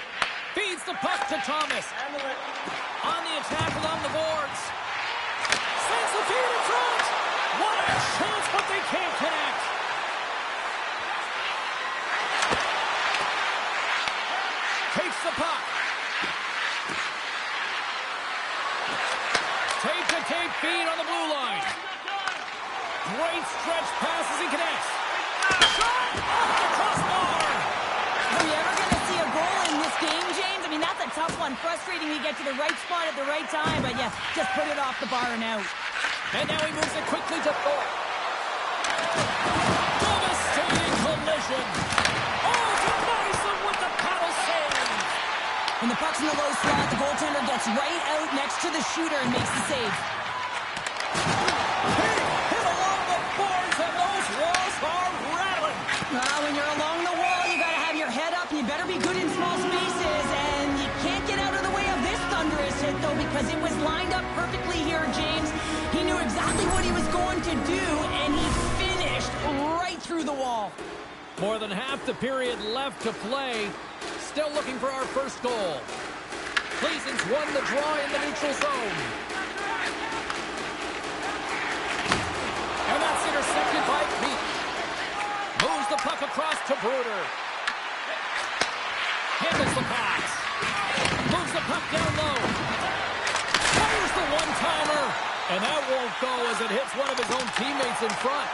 Feeds the puck to Thomas. On the attack along the boards. Sends the feed in front. What a chance, but they can't connect. Takes the puck. Tape-to-tape feed on the blue line. Great stretch pass as he connects. Shot off the crossbar. Are we ever going to see a goal in this game, James? I mean, that's a tough one. Frustrating you get to the right spot at the right time, but yeah, just put it off the bar and out. And now he moves it quickly to Thorpe. Devastating collision. Oh, denies him with the paddle save. When the puck's in the low slot, the goaltender gets right out next to the shooter and makes the save. Hit along the boards, and those walls are rattling. When you're along the wall, you got to have your head up, and you better be good in small spaces, and you can't get out of the way of this thunderous hit, though, because it was lined up perfectly here, James. He knew exactly what he was going to do, and he finished right through the wall. More than half the period left to play. Still looking for our first goal. Cleason's won the draw in the neutral zone. And that's intercepted by Pete. Moves the puck across to Bruder. Handles the pass. Moves the puck down low. Fires the one-timer. And that won't go as it hits one of his own teammates in front.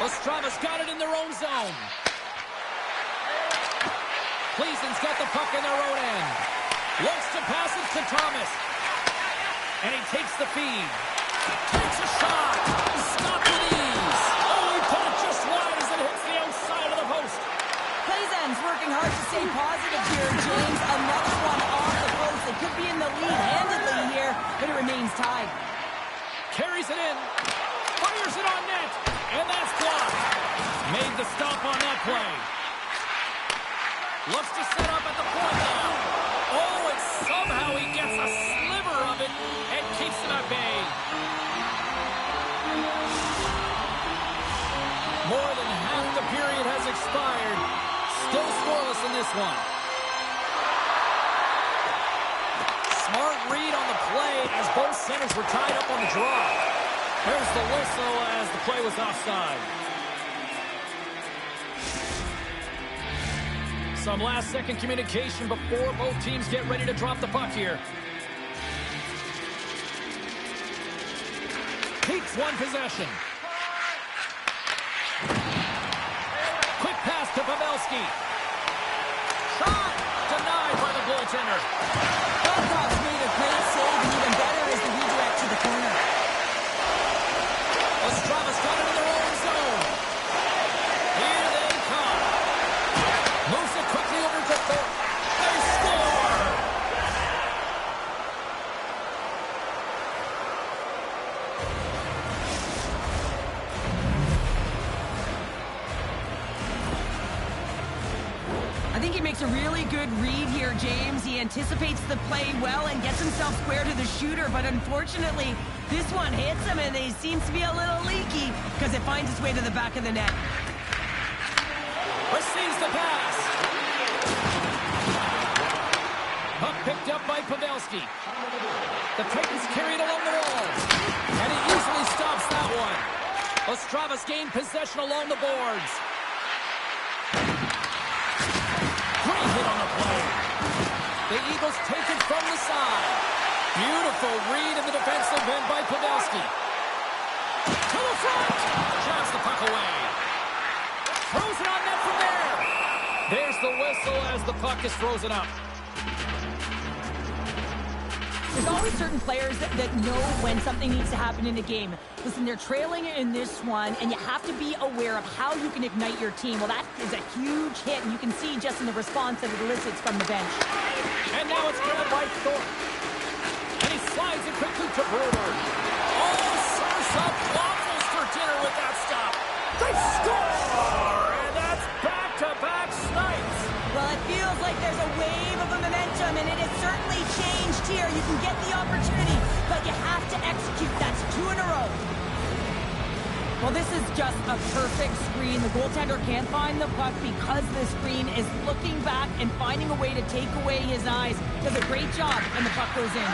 Ostrava's got it in their own zone. Cleason's got the puck in their own end. Looks to pass it to Thomas. And he takes the feed. Takes a shot. Stopped with ease. Oh, he put it just wide as it hits the outside of the post. Cleason's working hard to stay positive here, James. Another one off the post. They could be in the lead handedly here, but it remains tied. Carries it in. Fires it on net. And that's blocked. Made the stop on that play. Looks to set up at the point now. Oh, and somehow he gets a sliver of it and keeps him at bay. More than half the period has expired. Still scoreless in this one. Smart read on the play as both centers were tied up on the draw. There's the whistle as the play was offside. Some last-second communication before both teams get ready to drop the puck here. Keeps one possession. Quick pass to Pavelski. Shot! Denied by the goaltender. Babcock's made a great save, and even better is the redirect to the corner. Ostrava's got it in their own zone. Here they come. Moves it quickly over to Thorpe. They score! I think he makes a really good read here, James. He anticipates the play well and gets himself square to the shooter, but unfortunately, this one hits him and he seems to be a little leaky because it finds its way to the back of the net. Receives the pass. Puck picked up by Pavelski. The Titans carry it along the wall. And he easily stops that one. Ostravas gained possession along the boards. Great hit on the play. The Eagles take it from the side. Beautiful read in the defensive end by Pavelski. To the front. Jabs the puck away. Throws it on net from there. There's the whistle as the puck is frozen up. There's always certain players that know when something needs to happen in a game. Listen, they're trailing in this one, and you have to be aware of how you can ignite your team. Well, that is a huge hit, and you can see just in the response that it elicits from the bench. And now it's grabbed by Thorpe. And he slides it quickly to Bruder. Oh, serves up waffles for dinner with that stop. They score! And that's back-to-back snipes. Well, it feels like there's a wave of momentum, and it has certainly changed here. You can get the opportunity, but you have to execute. That's 2 in a row. Well, this is just a perfect screen. The goaltender can't find the puck because the screen is looking back and finding a way to take away his eyes. Does a great job, and the puck goes in.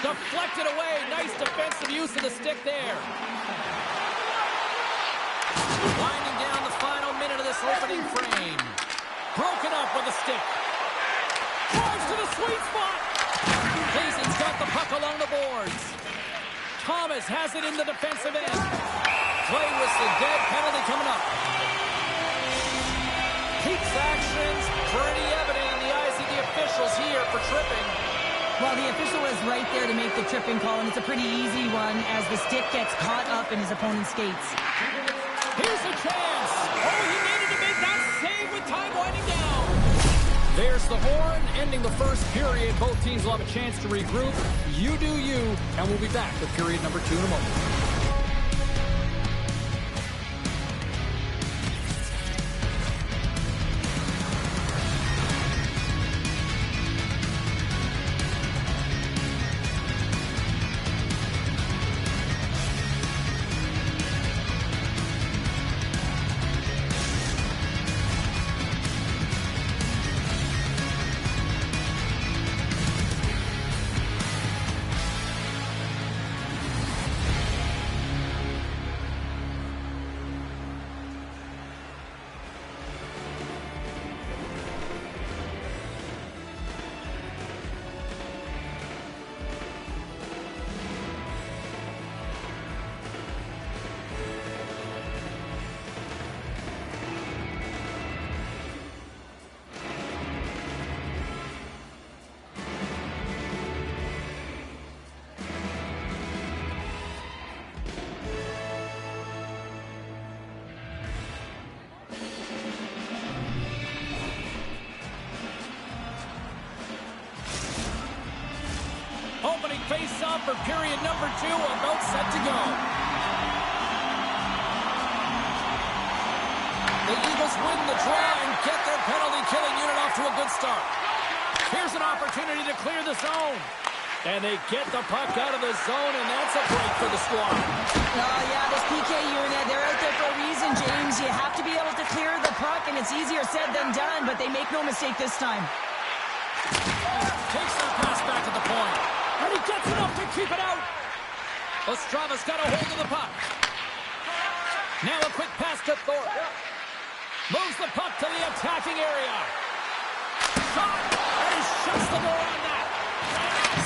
Deflected away. Nice defensive use of the stick there. Winding down the final minute of this opening frame. Broken up with a stick. Drives to the sweet spot. Clayton's got the puck along the boards. Thomas has it in the defensive end. Play whistle dead. Penalty coming up. Pete's actions pretty evident in the eyes of the officials here for tripping. Well, the official is right there to make the tripping call, and it's a pretty easy one as the stick gets caught up in his opponent's skates. Here's a chance. Oh, he needed to make that save with time winding down. There's the horn, ending the first period. Both teams will have a chance to regroup. You do you, and we'll be back with period number 2 in a moment. Opening face-off for period number 2, about set to go. The Eagles win the draw and get their penalty-killing unit off to a good start. Here's an opportunity to clear the zone. And they get the puck out of the zone, and that's a break for the squad. Oh, yeah, this PK unit, they're out there for a reason, James. You have to be able to clear the puck, and it's easier said than done, but they make no mistake this time. Takes their pass back to the point. And he gets enough to keep it out. Ostravas got a hold of the puck. Now a quick pass to Thorpe. Moves the puck to the attacking area. Shot! And he shuts the door on that.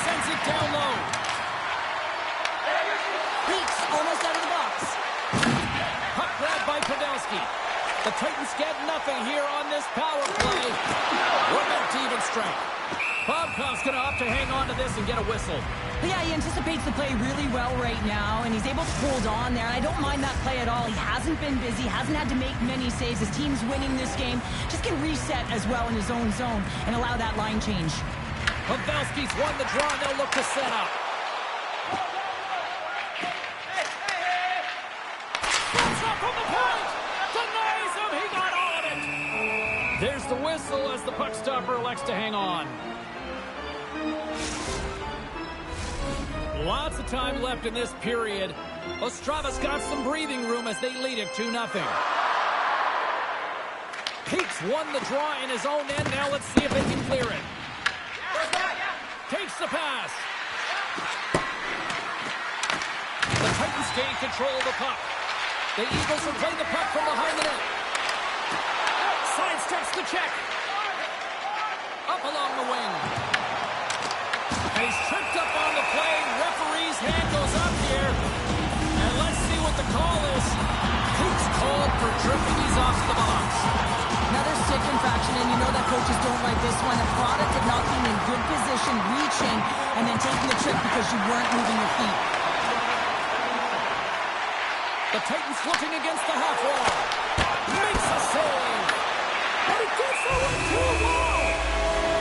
Sends it down low. Peaks almost out of the box. Puck grabbed by Pavelski. The Titans get nothing here on this power play. We're back to even strength. Bobkov's going to opt to hang on to this and get a whistle. But yeah, he anticipates the play really well right now, and he's able to hold on there. And I don't mind that play at all. He hasn't been busy, hasn't had to make many saves. His team's winning this game. Just can reset as well in his own zone and allow that line change. Pavelski's won the draw, and they'll look to set up. Puts up from the point! Denies him! He got all of it! There's the whistle as the puck stopper elects to hang on. Lots of time left in this period. Ostravas got some breathing room as they lead it 2-0. Peaks won the draw in his own end. Now let's see if they can clear it. Takes the pass. The Titans gain control of the puck. The Eagles will play the puck from behind the net. Sidesteps the check. Up along the wing. And he's tripped up on the play. Referee's hand goes up here. And let's see what the call is. Peaks called for tripping. He's off the box. Another stick infraction, and you know that coaches don't like this one. A product of not being in good position, reaching, and then taking the trip because you weren't moving your feet. The Titans looking against the half wall. Makes a save. And he gets forward to a wall.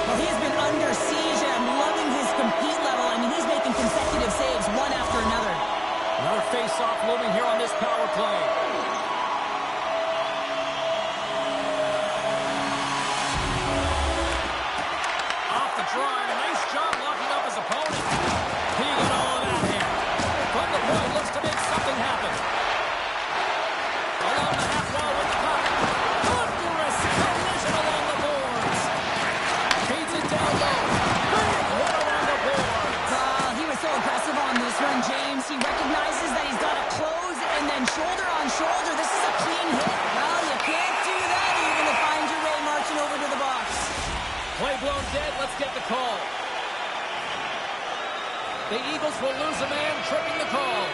Well, he has been under siege, and I'm loving his compete level. I mean, he's making consecutive saves, one after another. Another face-off looming here on this power play. Off the draw, and a nice job locking up his opponent. He got all of that here. From the point, looks to make something happen. Along the half wall with the puck. Thunderous collision along the boards. Feeds it down low. Big hit along the boards. He was so aggressive on this one, James. He recognizes that he's got to close, and then shoulder on shoulder. This is a clean hit. Well, you can't do that even to find your way marching over to the box. Play blown dead. Let's get the call. The Eagles will lose a man, tripping the call.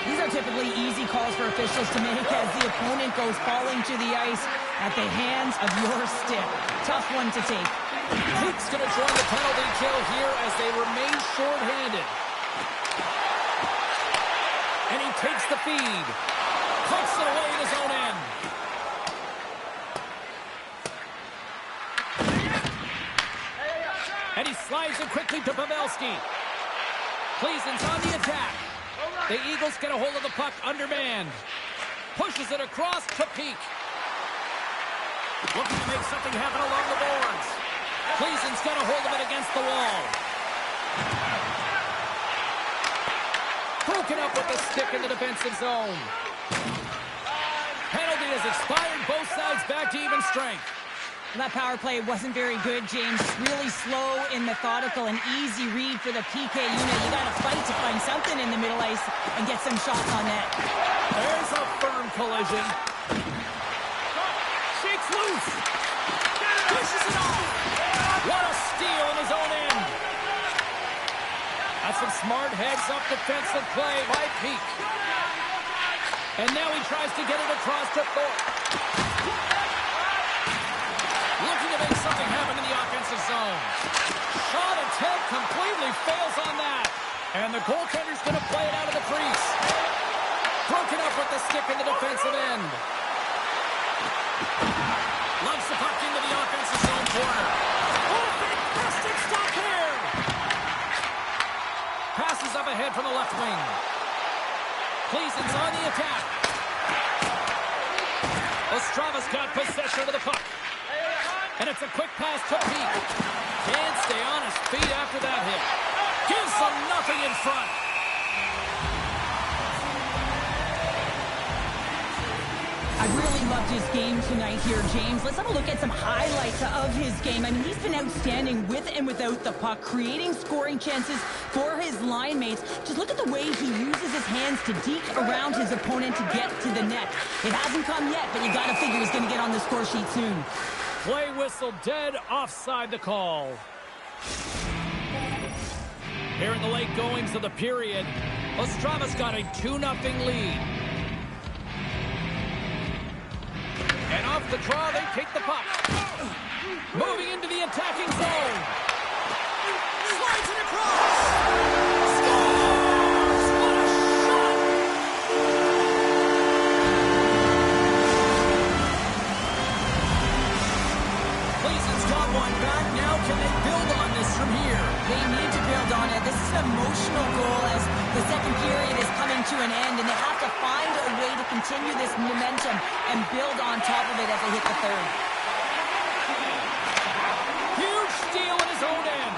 These are typically easy calls for officials to make as the opponent goes falling to the ice at the hands of your stick. Tough one to take. Peaks going to join the penalty kill here as they remain short-handed. And he takes the feed. Puts it away in his own end. And he slides it quickly to Pavelski. Pleasen's on the attack. The Eagles get a hold of the puck undermanned. Pushes it across to Peak. Looking to make something happen along the boards. Pleasen's got a hold of it against the wall. Broken up with the stick in the defensive zone. Penalty has expired. Both sides back to even strength. That power play wasn't very good, James. Really slow and methodical, an easy read for the PK unit. You got to fight to find something in the middle ice and get some shots on net. There's a firm collision. Shakes loose. Pushes it off. What a steal in his own end. That's some smart heads-up defensive play by Peak. And now he tries to get it across to Thorpe. Looking to make something happen in the offensive zone. Shot attempt completely fails on that. And the goaltender's going to play it out of the crease. Broken up with the stick in the defensive end. Lugs the puck into the offensive zone corner. What a fantastic stop here. Passes up ahead from the left wing. Pleasen's on the attack. Ostrava's got possession of the puck. And it's a quick pass to Peak. Can't stay on his feet after that hit. Gives them nothing in front. I really loved his game tonight here, James. Let's have a look at some highlights of his game. I mean, he's been outstanding with and without the puck, creating scoring chances for his line mates. Just look at the way he uses his hands to deke around his opponent to get to the net. It hasn't come yet, but you got to figure he's going to get on the score sheet soon. Play whistle dead, offside the call. Here in the late goings of the period, Ostrava's got a 2-0 lead. And off the draw, they take the puck. Moving into the attacking zone. Slides it across. Scores! What a shot! Pleasen's got one back. Now can they build on this from here? They need to build on it. This is an emotional goal as the second period is coming to an end, and they have to find a way to continue this momentum and build on top of it as they hit the third. Huge steal in his own end.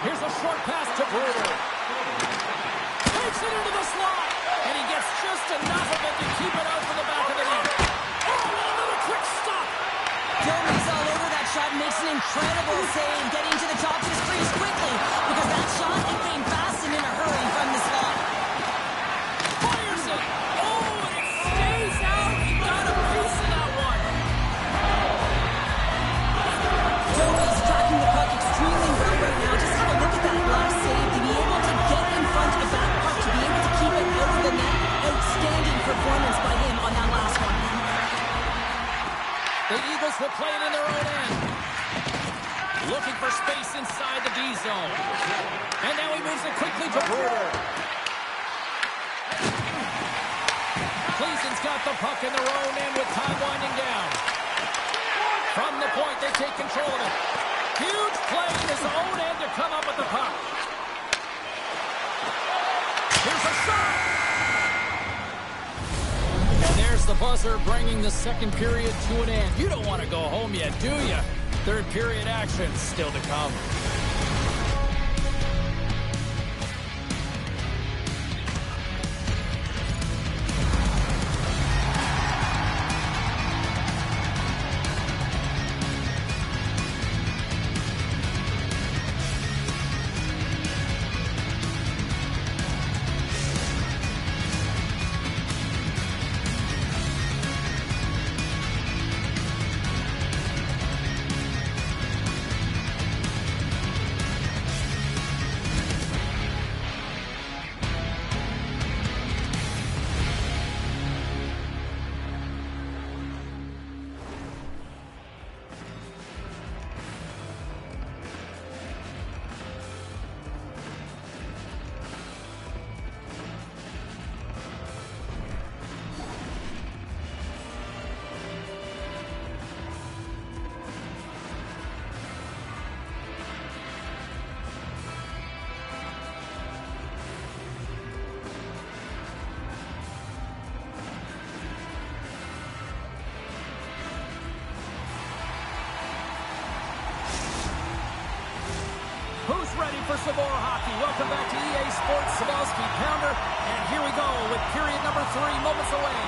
Here's a short pass to Bruder. Takes it into the slot, and he gets just enough of it to keep it out from the back of the net. Oh, and another quick stop. Titans will play it in their own end. Looking for space inside the D zone. And now he moves it quickly to Bruder. Cleason's got the puck in their own end with time winding down. From the point, they take control of it. Huge play in his own end to come up with the puck. Here's a shot! And there's the buzzer, bringing the second period to an end. You don't want to go home yet, do you? Third period action still to come. Who's ready for some more hockey? Welcome back to EA Sports Sabowski Pounder. And here we go with period number 3, moments away.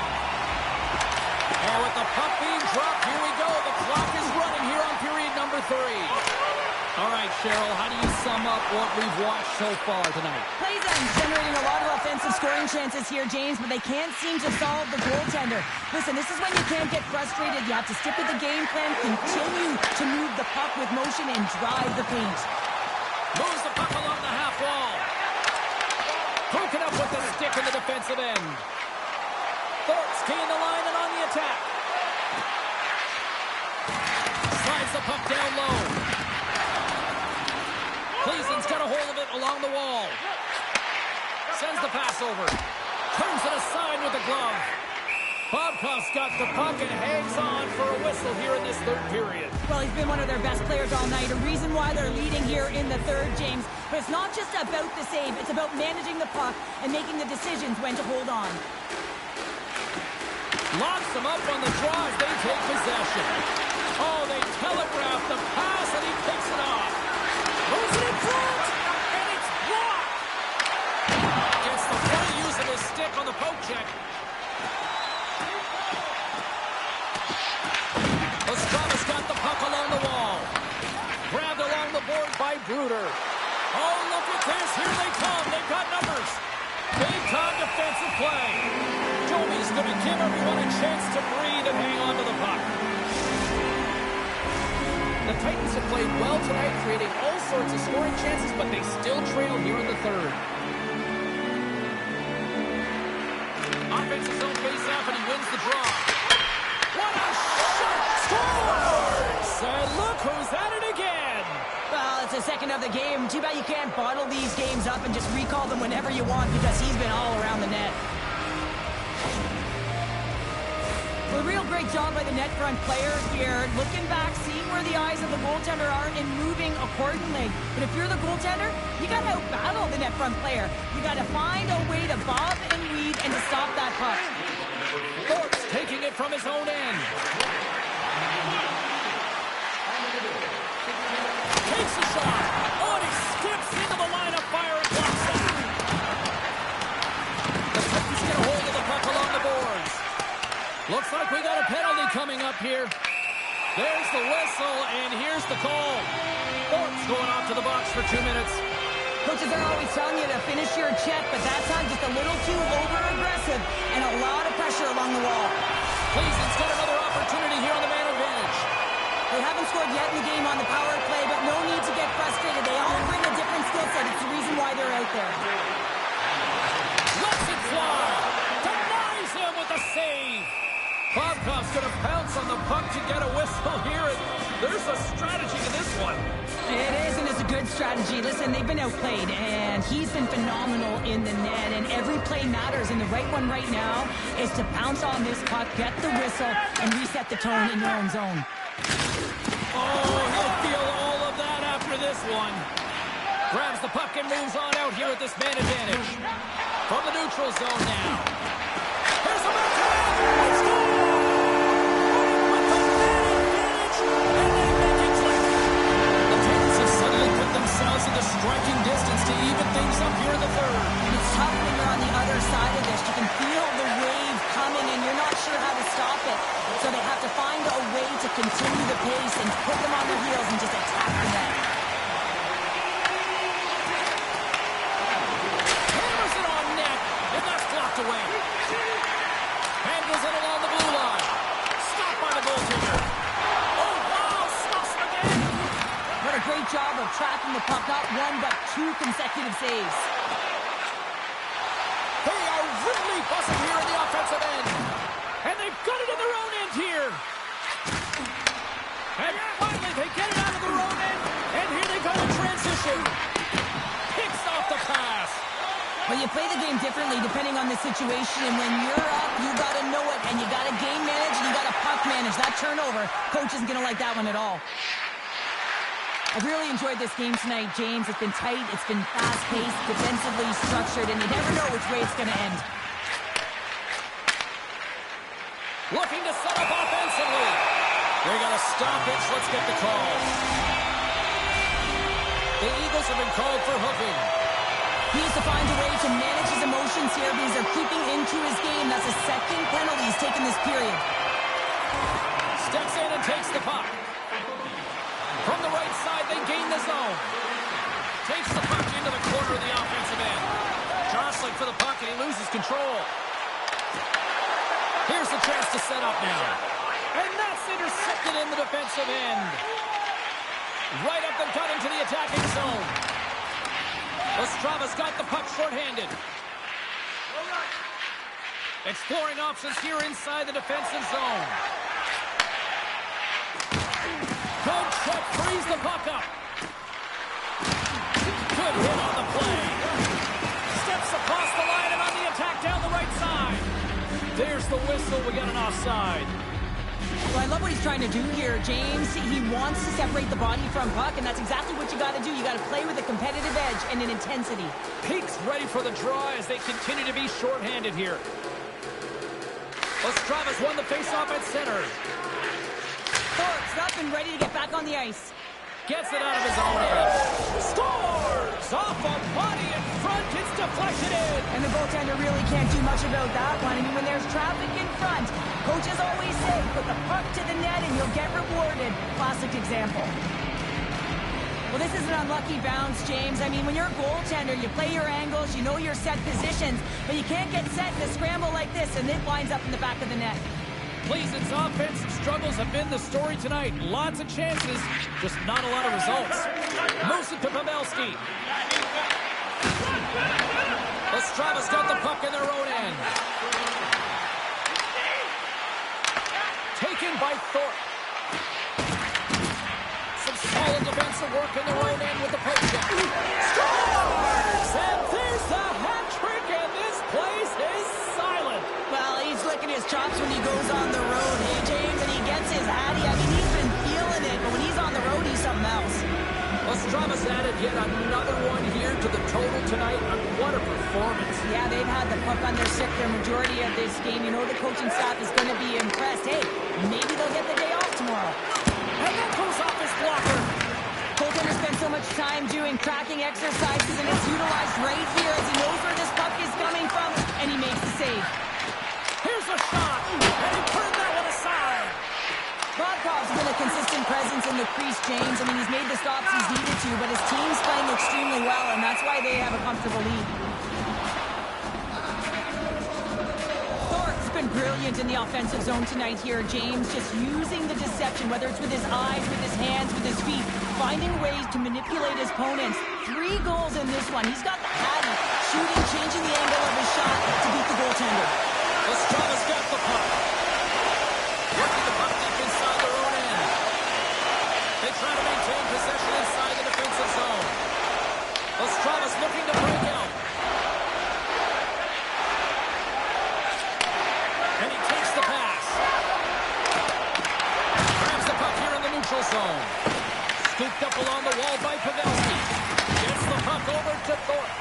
And with the puck being dropped, here we go. The clock is running here on period number 3. All right, Cheryl, how do you sum up what we've watched so far tonight? Plays ends, generating a lot of offensive scoring chances here, James, but they can't seem to solve the goaltender. Listen, this is when you can't get frustrated. You have to stick with the game plan, continue to move the puck with motion, and drive the paint. Moves the puck along the half wall. Broken up with the stick in the defensive end. Thorpe's keying the line and on the attack. Slides the puck down low. Cleason's got a hold of it along the wall. Sends the pass over. Turns it aside with the glove. Bobkov's got the puck and hangs on for a whistle here in this third period. Well, he's been one of their best players all night. A reason why they're leading here in the third, James. But it's not just about the save. It's about managing the puck and making the decisions when to hold on. Locks them up on the draw as they take possession. Oh, they telegraph the pass and he picks it off. Moves it in front, and it's blocked. Gets the play using his stick on the poke check. Ostrava's got the puck along the wall. Grabbed along the board by Bruder. Oh, look at this. Here they come. They've got numbers. Big-time defensive play. Joey's going to give everyone a chance to breathe and hang on to the puck. The Titans have played well tonight, creating all sorts of scoring chances, but they still trail here in the third. Offensive zone face-off, and he wins the draw. What a shot! Scores! And look who's at it again! Well, it's the second of the game. Too bad you can't bottle these games up and just recall them whenever you want, because he's been all around the net. A real great job by the net front player here, looking back, seeing where the eyes of the goaltender are, and moving accordingly. But if you're the goaltender, you got to outbattle the net front player. You got to find a way to bob and weave and to stop that puck. Thorpe's taking it from his own end. Takes a shot. Oh, and he skips into the line of fire and blocks that. The Titans get a hold of the puck along the boards. Looks like we got a penalty coming up here. There's the whistle, and here's the call. Thorpe's going off to the box for 2 minutes. Coaches are always telling you to finish your check, but that time just a little too over-aggressive and a lot of pressure along the wall. Cleason's got another opportunity here on the man advantage. They haven't scored yet in the game on the power play, but no need to get frustrated. They all bring a different skill set. It's the reason why they're out there. Lets it fly. Denies him with a save. Bobkov's going to pounce on the puck to get a whistle here. There's a strategy to this one. It is, and it's a good strategy. Listen, they've been outplayed, and he's been phenomenal in the net, and every play matters, and the right one right now is to pounce on this puck, get the whistle, and reset the tone in your own zone. Oh, he'll feel all of that after this one. Grabs the puck and moves on out here at this man advantage. From the neutral zone now. Here's the man advantage! Themselves in the striking distance to even things up here in the third. And it's tough when you're on the other side of this. You can feel the wave coming and you're not sure how to stop it. So they have to find a way to continue the pace and put them on their heels and just attack the net. Hammers it on net, and that's blocked away. Handles it along the blue line. Stopped by the goaltender. Oh, wow, stops him again. What a great job of tracking the puck, not one but two consecutive saves. They are really buzzing here in the offensive end. And they've got it in their own end here. And finally they get it out of their own end. And here they go in transition. Picks off the pass. Well, you play the game differently depending on the situation. And when you're up, you got to know it. And you got to game manage and you got to puck manage. That turnover, coach isn't going to like that one at all. I've really enjoyed this game tonight, James. It's been tight, it's been fast-paced, defensively structured, and you never know which way it's going to end. Looking to set up offensively. They got a stoppage. Let's get the call. The Eagles have been called for hooking. He needs to find a way to manage his emotions here because they're creeping into his game. That's the second penalty he's taken this period. Steps in and takes the puck. From the right side, they gain the zone. Takes the puck into the corner of the offensive end. Jostling for the puck, and he loses control. Here's the chance to set up now. And that's intercepted in the defensive end. Right up and cut into the attacking zone. Ostrava's got the puck shorthanded. Exploring options here inside the defensive zone. Good check, frees the puck up. Good hit on the play. Steps across the line and on the attack down the right side. There's the whistle. We got an offside. Well, I love what he's trying to do here, James. He wants to separate the body from puck, and that's exactly what you got to do. You got to play with a competitive edge and an intensity. Peaks ready for the draw as they continue to be shorthanded here. Ostrava's won the faceoff at center. Thorpe's up and ready to get back on the ice. Gets it out of his own end. Scores! Off a body in front. It's deflected in. And the goaltender really can't do much about that one. I mean, when there's traffic in front, coaches always say, put the puck to the net and you'll get rewarded. Classic example. Well, this is an unlucky bounce, James. I mean, when you're a goaltender, you play your angles, you know your set positions, but you can't get set in a scramble like this, and it winds up in the back of the net. Pleasanton's offensive struggles have been the story tonight. Lots of chances, just not a lot of results. Moves it to Pavelski. Ostrava's got the puck in their own end. Taken by Thorpe. Some solid defensive work in their own end with the poke check. Scores! And there's the hat trick, and this place is silent. Well, he's licking his chops when he goes on the road, hey, James, and he gets his hattie. I mean, he's been feeling it, but when he's on the road, he's something else. Ostrava's added yet another one here to the total tonight, and what a performance. Yeah, they've had the puck on their stick their majority of this game. You know the coaching staff is going to be impressed. Hey, maybe they'll get the day off tomorrow. And that goes off his blocker. Goaltender spends so much time doing tracking exercises, and it's utilized right here as he knows where this puck is coming from, and he makes the save. Here's a shot, and he turned that one aside. Bobkov's been a consistent presence in the crease, James. I mean, he's made the stops he's needed to, but his team's playing extremely well, and that's why they have a comfortable lead. Thorpe's been brilliant in the offensive zone tonight here, James, just using the deception, whether it's with his eyes, with his hands, with his feet, finding ways to manipulate his opponents. 3 goals in this one. He's got the hattie, shooting, changing the angle of his shot to beat the goaltender. Ostrava's got the puck. zone. Scooped up along the wall by Pavelski. Gets the puck over to Thorpe.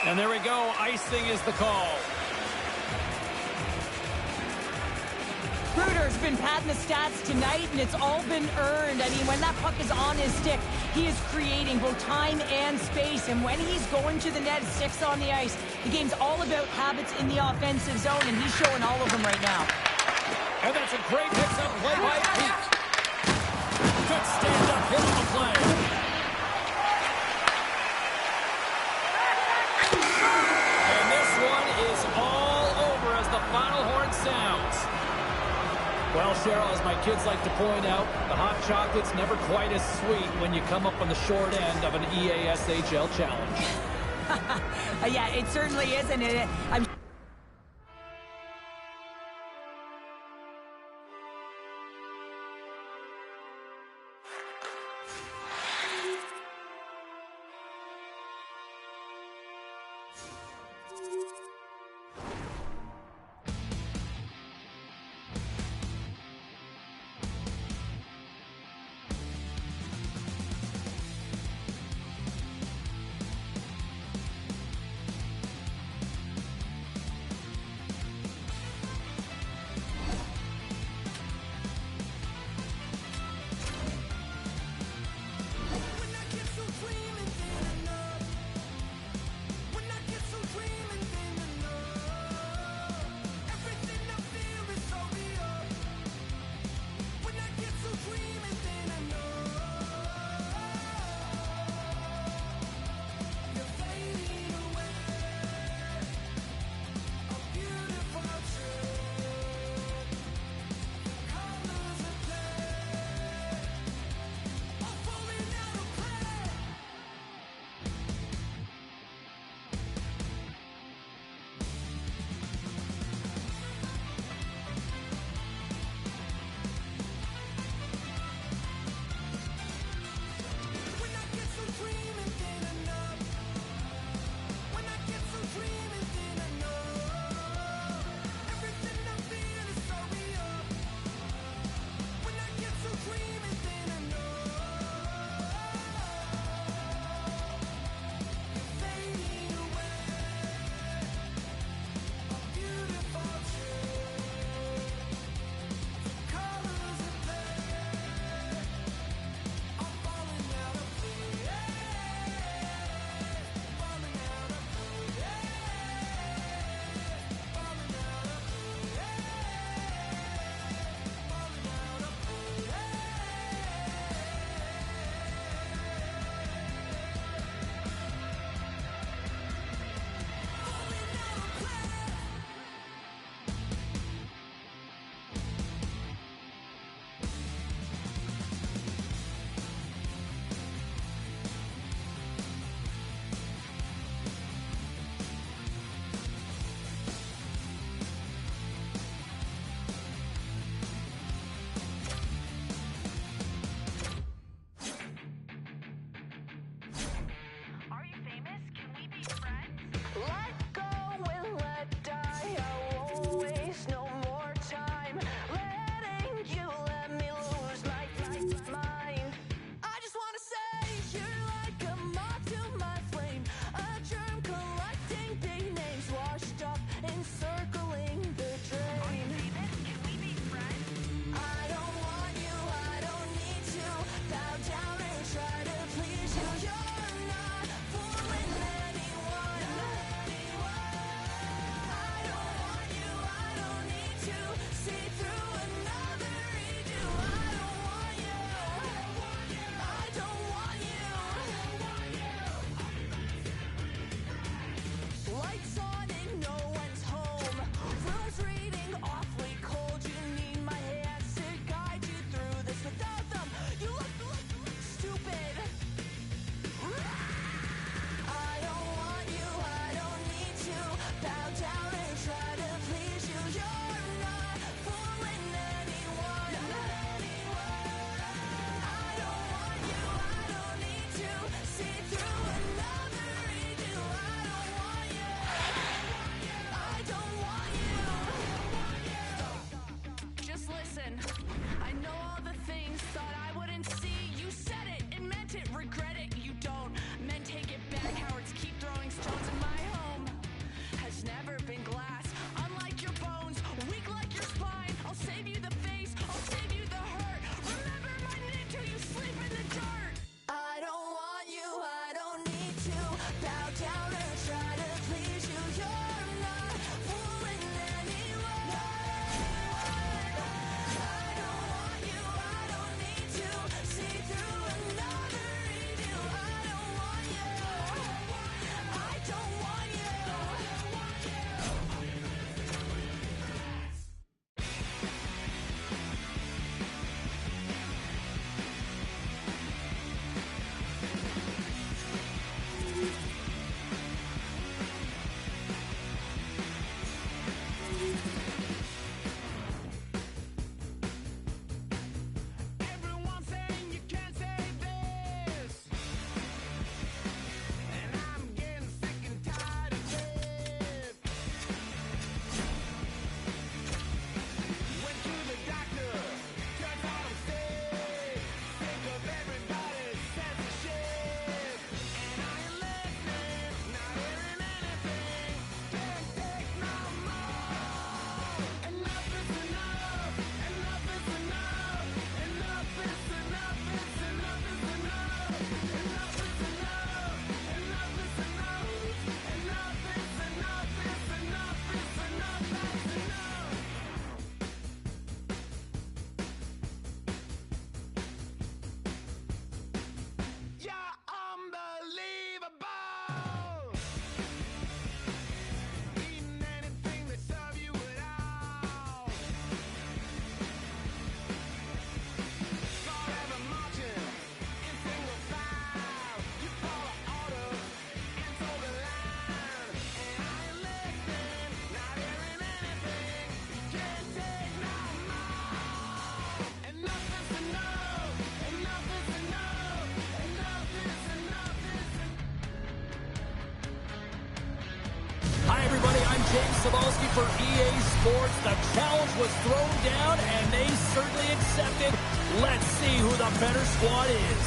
And there we go. Icing is the call. Bruder's been padding the stats tonight, and it's all been earned. I mean, when that puck is on his stick, he is creating both time and space. And when he's going to the net, sticks on the ice, the game's all about habits in the offensive zone, and he's showing all of them right now. And that's a great hits-up play by Pete. Good stand-up hit on the play. And this one is all over as the final horn sounds. Well, Cheryl, as my kids like to point out, the hot chocolate's never quite as sweet when you come up on the short end of an EASHL challenge. Yeah, it certainly is, and I'm Cebulski for EA Sports. The challenge was thrown down, and they certainly accepted. Let's see who the better squad is.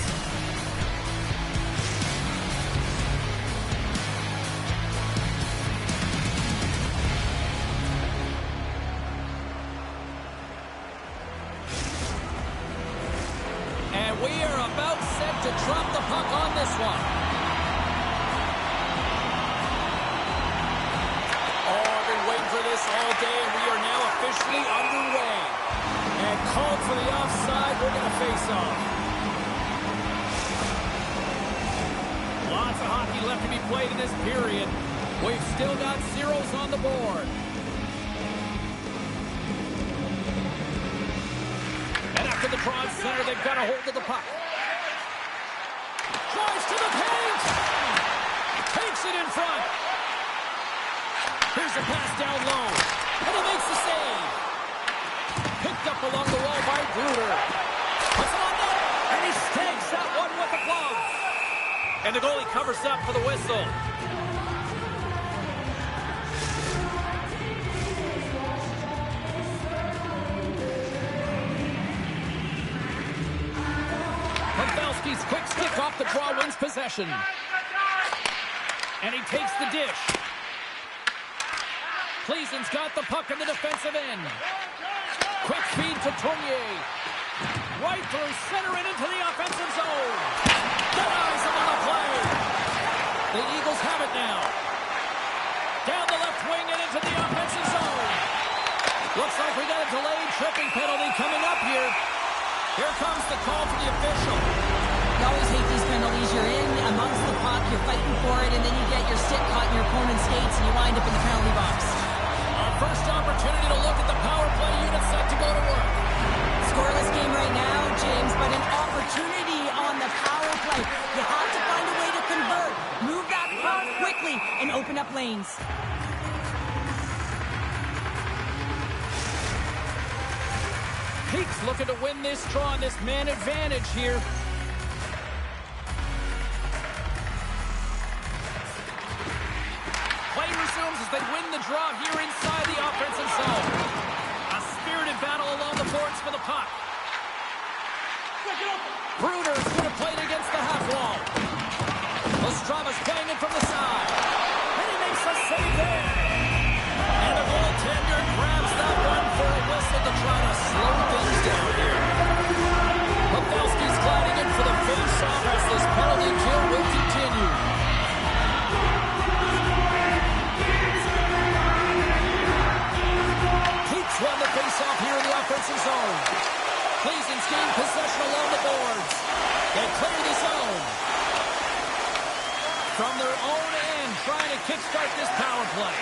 And we are about set to drop the puck on this one. Oh, I've been waiting for this all day, and we are now officially underway. And called for the offside, we're going to face off. Lots of hockey left to be played in this period. We've still got zeros on the board. And after the draw in center, they've got a hold of the puck. Drives to the paint! Takes it in front. Here's a pass down low. And he makes the save. Picked up along the wall by Bruder. Puts it on net. And he stakes that one with the glove. And the goalie covers up for the whistle. Pavelski's quick stick off the draw wins possession. And he takes the dish. Cleason's got the puck in the defensive end. Quick feed to Tournier. Right through center and into the offensive zone. Denies him on the play. The Eagles have it now. Down the left wing and into the offensive zone. Looks like we got a delayed tripping penalty coming up here. Here comes the call for the official. You always hate these penalties. You're in amongst the puck, you're fighting for it, and then you get your stick caught in your opponent's skates, and you wind up in the penalty box. Our first opportunity to look at the power play unit set to go to work. Scoreless game right now, James, but an opportunity on the power play. You have to find a way to convert. Move that puck quickly and open up lanes. Pete's looking to win this draw on this man advantage here. Play resumes as they win the draw here inside the offensive zone. A spirited battle along the boards for the puck. Bruder's going to play it against the half wall. Ostrava's playing it from the side. And he makes a save there. And the goaltender grabs that one for a whistle to try to slow things down here. Pavelski's gliding in for the face-off as this penalty kill will continue. Keeps won the face-off here in the offensive zone. Cleason's gained possession along the boards. They clear the zone. From their own end, trying to kickstart this power play.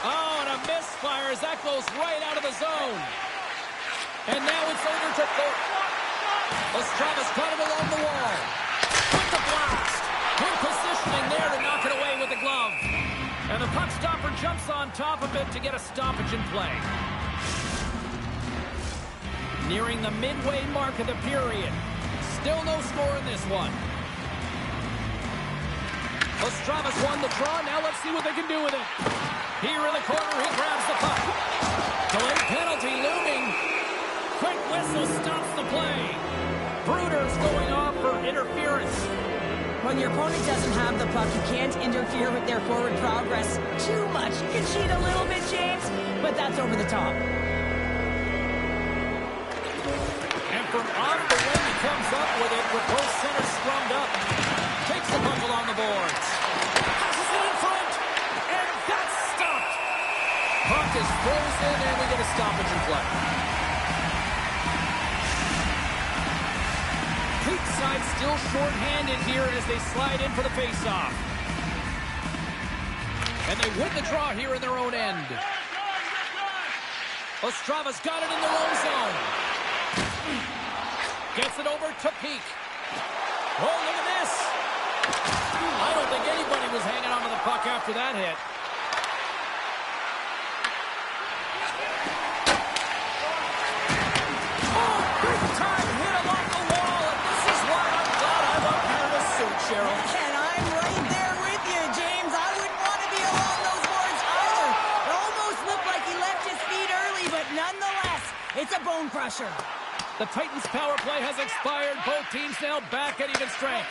Oh, and a misfire as that goes right out of the zone. And now it's over to Ostrava's got it along the wall. With the blast. Good positioning there to knock it away with the glove. And the puck stopper jumps on top of it to get a stoppage in play. Nearing the midway mark of the period. Still no score in this one. Ostrava's won the draw. Now let's see what they can do with it. Here in the corner, he grabs the puck. Delayed penalty looming. Quick whistle stops the play. Bruder's going off for interference. When your opponent doesn't have the puck, you can't interfere with their forward progress too much. You can cheat a little bit, James, but that's over the top. And from off the wing, he comes up with it with both centers scrummed up. Takes the puck along the boards. Passes it in front. And that's stopped. Puck is frozen, and we get a stoppage in play. Pete's side still short-handed here as they slide in for the face-off. And they win the draw here in their own end. Ostrava's got it in their own zone. Gets it over to Peak. Oh, look at this. I don't think anybody was hanging on to the puck after that hit. Oh, big time hit along the wall, and this is why I'm glad I'm up here in a suit, Cheryl. And I'm right there with you, James. I wouldn't want to be a bone crusher. The Titans' power play has expired. Both teams now back at even strength.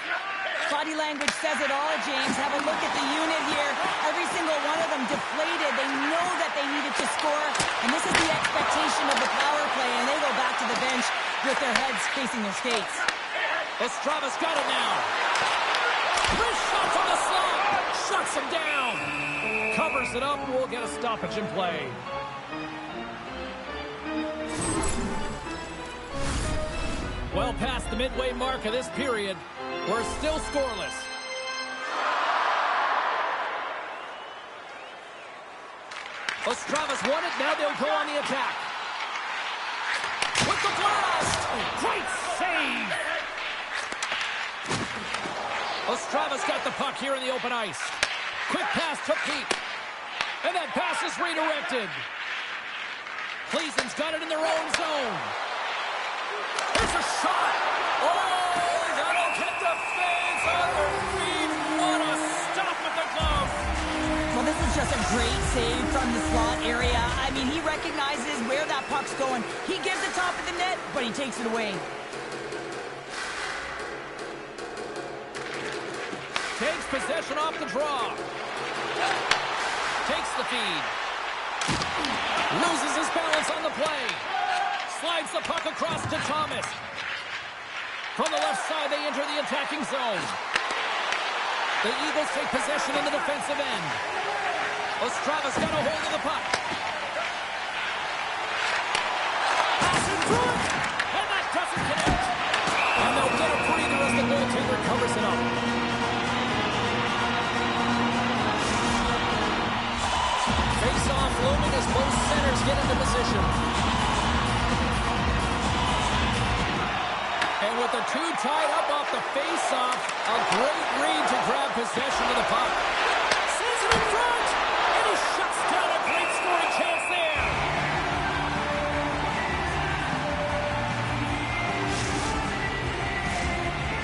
Body language says it all, James. Have a look at the unit here. Every single one of them deflated. They know that they needed to score, and this is the expectation of the power play, and they go back to the bench with their heads facing their skates. Ostravis got it now. Wrist shot from the slot. Shuts him down. Covers it up. We'll get a stoppage in play. Well past the midway mark of this period, we're still scoreless. Ostravis won it. Now they'll go on the attack. With the blast! Great save! Ostravis got the puck here in the open ice. Quick pass to Pete. And that pass is redirected. Cleason's got it in their own zone. There's a shot. Oh, that'll hit the fans on their feet. What a stop with the glove. Well, this is just a great save from the slot area. I mean, he recognizes where that puck's going. He gives it top of the net, but he takes it away. Takes possession off the draw. Takes the feed. Loses his balance on the play. Slides the puck across to Thomas. From the left side, they enter the attacking zone. The Eagles take possession in the defensive end. Ostravis got a hold of the puck. Passing through it, and that doesn't connect. And they'll get a breather as the goaltender covers it up. Face-off looming as both centers get into position. And with the two tied up off the face-off, a great read to grab possession of the puck. Sends it in front, and he shuts down a great scoring chance there.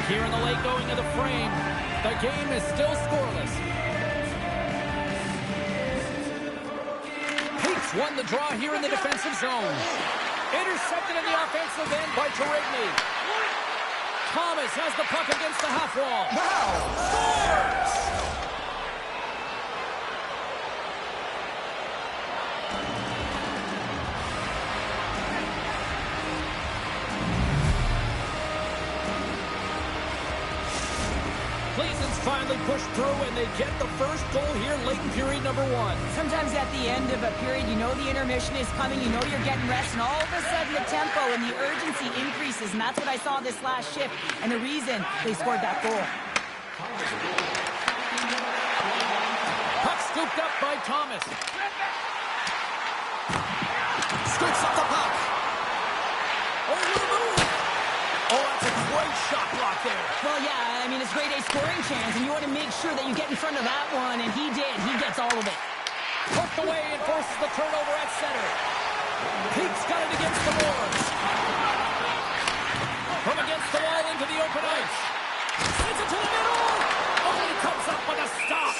Here in the late going of the frame, the game is still scoreless. Pete's won the draw here in the defensive zone. Intercepted in the offensive end by Tarigny. Thomas has the puck against the half wall. Wow! Scores! Cleason's finally pushed through, and they get the first goal here late in period number 1. Sometimes at the end of a period, you know the intermission is coming, you know you're getting rest, and all of a sudden the tempo and the urgency increases, and that's what I saw this last shift, and the reason they scored that goal. Puck scooped up by Thomas. Scoops up the puck. Over the move. Oh, that's a great shot block there. Well, yeah, I mean, it's grade A scoring chance, and you want to make sure that you get in front of that one, and he did. He gets all of it. Poked away and forces the turnover at center. Pete's got it against the boards. From against the wall into the open ice. Sends it to the middle. Oh, he comes up with a stop.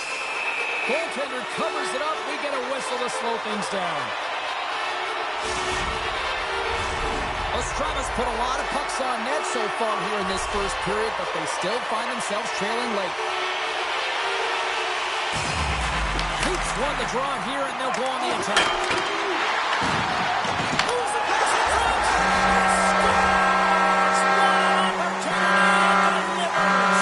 Goaltender covers it up. We get a whistle to slow things down. Ostravis put a lot of pucks on net so far here in this first period, but they still find themselves trailing late. Pete's won the draw here, and they'll go on the attack. Moves the pass in front. Scores! One opportunity delivers.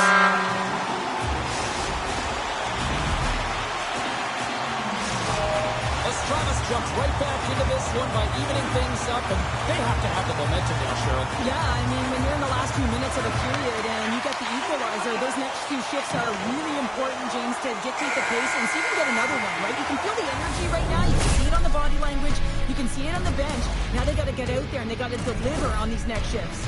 Ostravis jumps right back into this one by evening things up, and they have to have the momentum now, Cheryl. Yeah, I mean, when you're in the last few minutes of a period and you get the equalizer, those next two shifts are really important, James, to dictate the pace and see if you can get another one, right? You can feel the energy right now. You can see it on the body language. You can see it on the bench. Now they got to get out there and they got to deliver on these next shifts.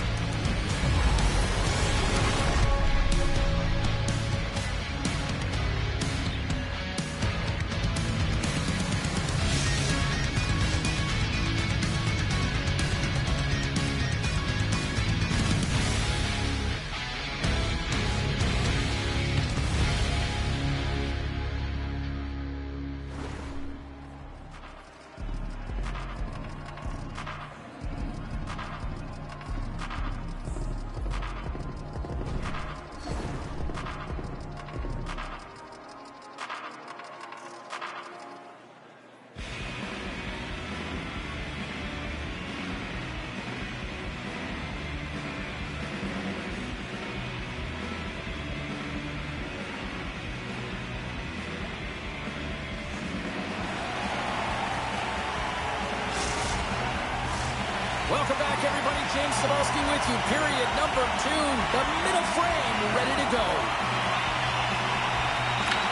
Welcome back, everybody. James Cebulski with you. Period number 2. The middle frame ready to go.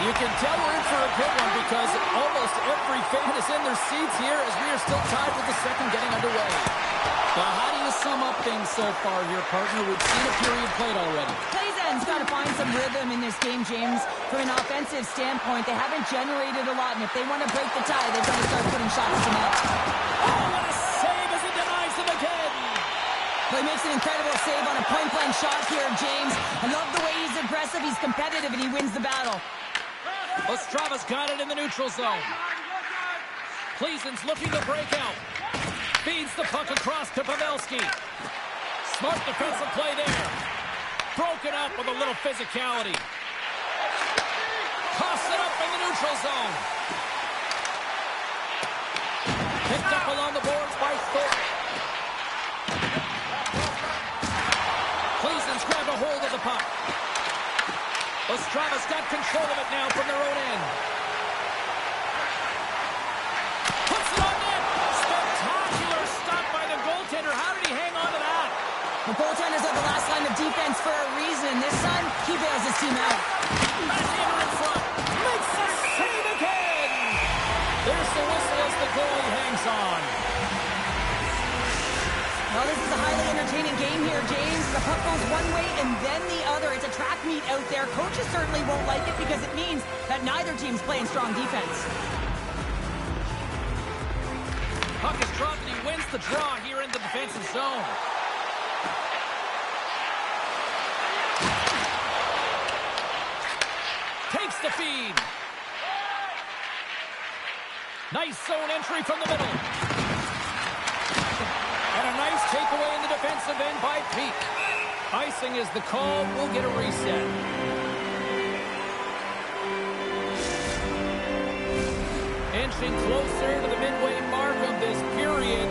You can tell we're in for a good one because almost every fan is in their seats here as we are still tied with the second getting underway. Now, how do you sum up things so far here, partner? We've seen a period played already. Clayton's got to find some rhythm in this game, James. From an offensive standpoint, they haven't generated a lot, and if they want to break the tie, they've got to start putting shots to net. Oh, what a save as he denies them again. He makes an incredible save on a point-blank shot here, James. I love the way he's aggressive, he's competitive, and he wins the battle. Ostrava's got it in the neutral zone. Pleasen's looking to break out. Feeds the puck across to Pavelski. Smart defensive play there. Broken up with a little physicality. Toss it up in the neutral zone. Picked up along the boards by Thorpe. Pleasen's grabbed a hold of the puck. Ostrava's got control of it now from their own end. Puts it on net. Spectacular stop by the goaltender. How did he hang on to that? The goaltenders are the last line of defense for a reason. This time, he bails his team out. Backhander in front. Makes the save again. There's the whistle as the goalie hangs on. Well, this is a highly entertaining game here, James. The puck goes one way and then the other. It's a track meet out there. Coaches certainly won't like it because it means that neither team's playing strong defense. Puck is dropped and he wins the draw here in the defensive zone. Takes the feed. Nice zone entry from the middle. And a nice takeaway in the defensive end by Peak. Icing is the call. We'll get a reset. Inching closer to the midway mark of this period.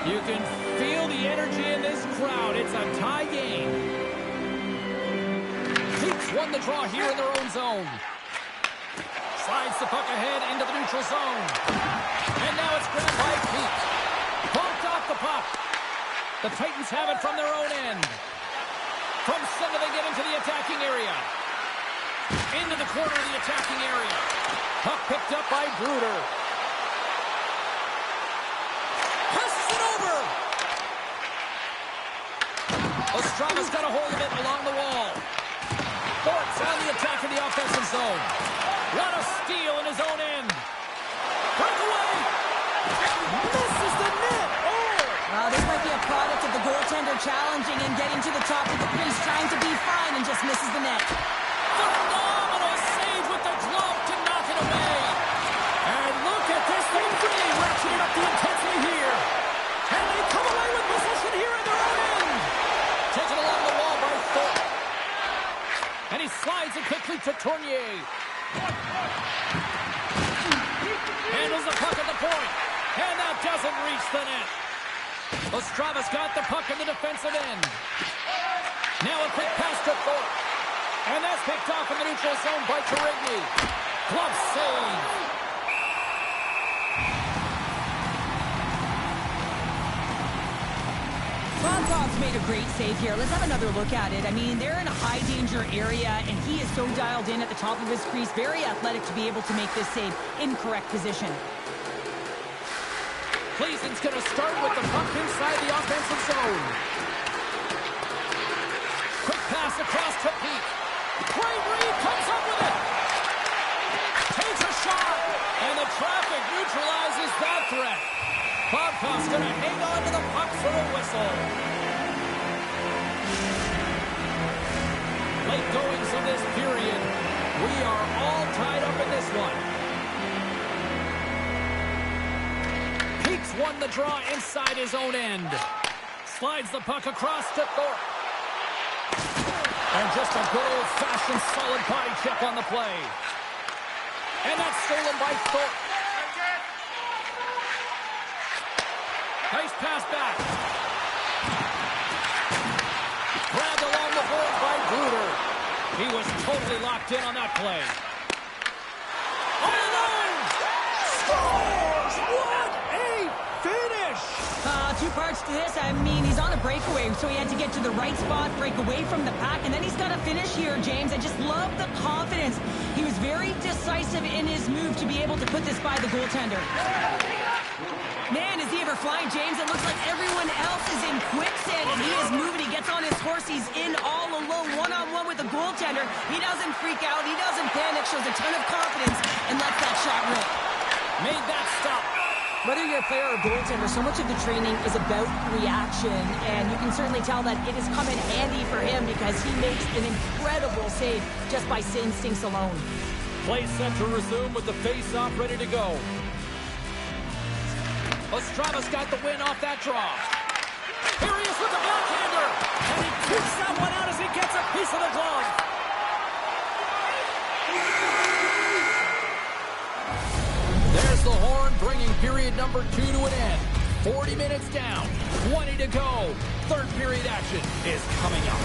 You can feel the energy in this crowd. It's a tie game. Peaks won the draw here in their own zone. Slides the puck ahead into the neutral zone. And now it's grabbed by Peak. Bumped off the puck. The Titans have it from their own end. From center they get into the attacking area. Into the corner of the attacking area. Puck picked up by Bruder. Passes it over. Ostrava's got a hold of it along the wall. Thorpe's on the attack in the offensive zone. What a steal in his own end. Breakaway. Misses the net. This might be a product of the goaltender challenging and getting to the top of the crease, trying to be fine, and just misses the net. Phenomenal save with the glove to knock it away. And look at this. They really ratcheted up the intensity here. And they come away with possession here in their own end. Taken along the wall by Thorpe. And he slides it quickly to Tournier. Handles the puck at the point. And that doesn't reach the net. Ostrava's got the puck in the defensive end. Now a quick pass to Thorpe. And that's picked off in the neutral zone by Carigny. Glove save. Bonkov's made a great save here. Let's have another look at it. I mean, they're in a high-danger area, and he is so dialed in at the top of his crease. Very athletic to be able to make this save in correct position. Pleasen's going to start with the puck inside the offensive zone. Quick pass across to Peak. Great read, comes up with it. Takes a shot, and the traffic neutralizes that threat. Bobkov's going to hang on to the puck for a whistle. Late goings of this period. We are all tied up in this one. Peaks won the draw inside his own end. Slides the puck across to Thorpe. And just a good old-fashioned solid body check on the play. And that's stolen by Thorpe. Nice pass back. Grabbed along the boards by Bruder. He was totally locked in on that play. All alone! Scores! What a finish! two parts to this. I mean, he's on a breakaway, so he had to get to the right spot, break away from the pack, and then he's got to finish here, James. I just love the confidence. He was very decisive in his move to be able to put this by the goaltender. Man, is he ever flying, James? It looks like everyone else is in quicksand, and he is moving. He gets on his horse. He's in all alone, one-on-one with the goaltender. He doesn't freak out. He doesn't panic, shows a ton of confidence, and lets that shot rip. Made that stop. Whether you're a player or goaltender, so much of the training is about reaction, and you can certainly tell that it has come in handy for him because he makes an incredible save just by instincts alone. Play set to resume with the face-off ready to go. Ostrava's got the win off that draw. Here he is with the backhander, and he kicks that one out as he gets a piece of the glove. There's the horn, bringing period number 2 to an end. 40 minutes down, 20 to go. Third period action is coming up.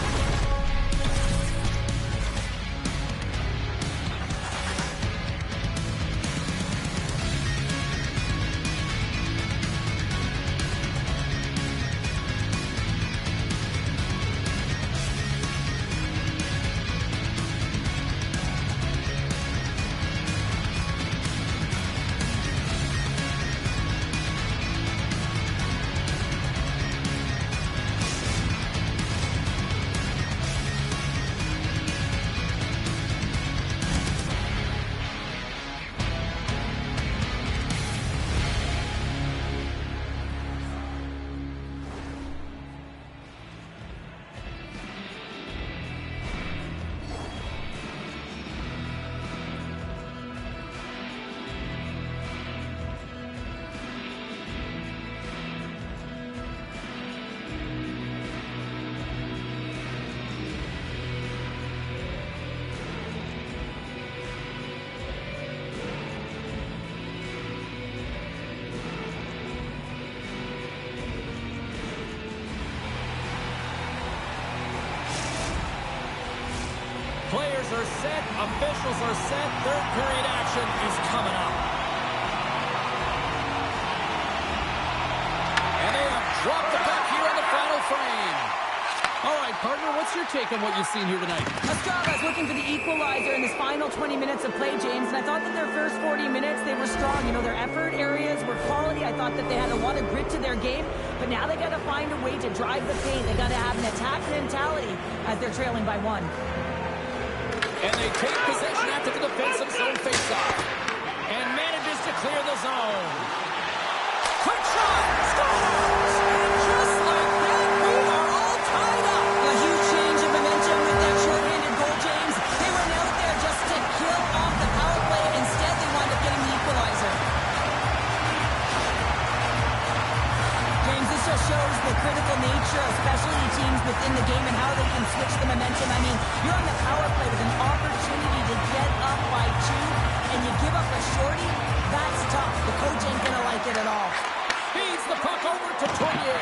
Players are set, officials are set, third period action is coming up. And they have dropped the puck here in the final frame. All right, partner, what's your take on what you've seen here tonight? Ostrava is looking for the equalizer in this final 20 minutes of play, James, and I thought that their first 40 minutes, they were strong. You know, their effort areas were quality. I thought that they had a lot of grit to their game, but now they got to find a way to drive the paint. They got to have an attack mentality as they're trailing by 1. And they take possession after the defensive zone faceoff. And manages to clear the zone. Quick shot! Scores! And just like that, we are all tied up. A huge change of momentum with that short-handed goal, James. They went out there just to kill off the power play. Instead, they wound up getting the equalizer. James, this just shows the critical nature of specialty teams within the game and how they can switch the momentum. I mean, you're on the power play with an opportunity to get up by 2, and you give up a shorty. That's tough. The coach ain't gonna like it at all. Feeds the puck over to Tournier.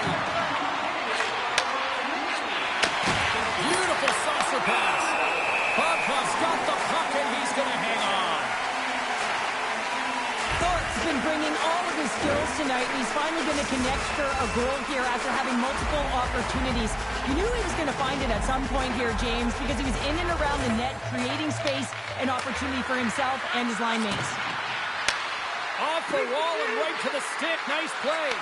Beautiful saucer pass. Bobkov's got the puck, and he's going to hang on. Thorpe's been bringing all of his skills tonight, and he's finally going to connect for a goal here after having multiple opportunities. You knew he was going to find it at some point here, James, because he was in and around the net, creating space and opportunity for himself and his line mates. Off the wall and right to the stick. Nice play.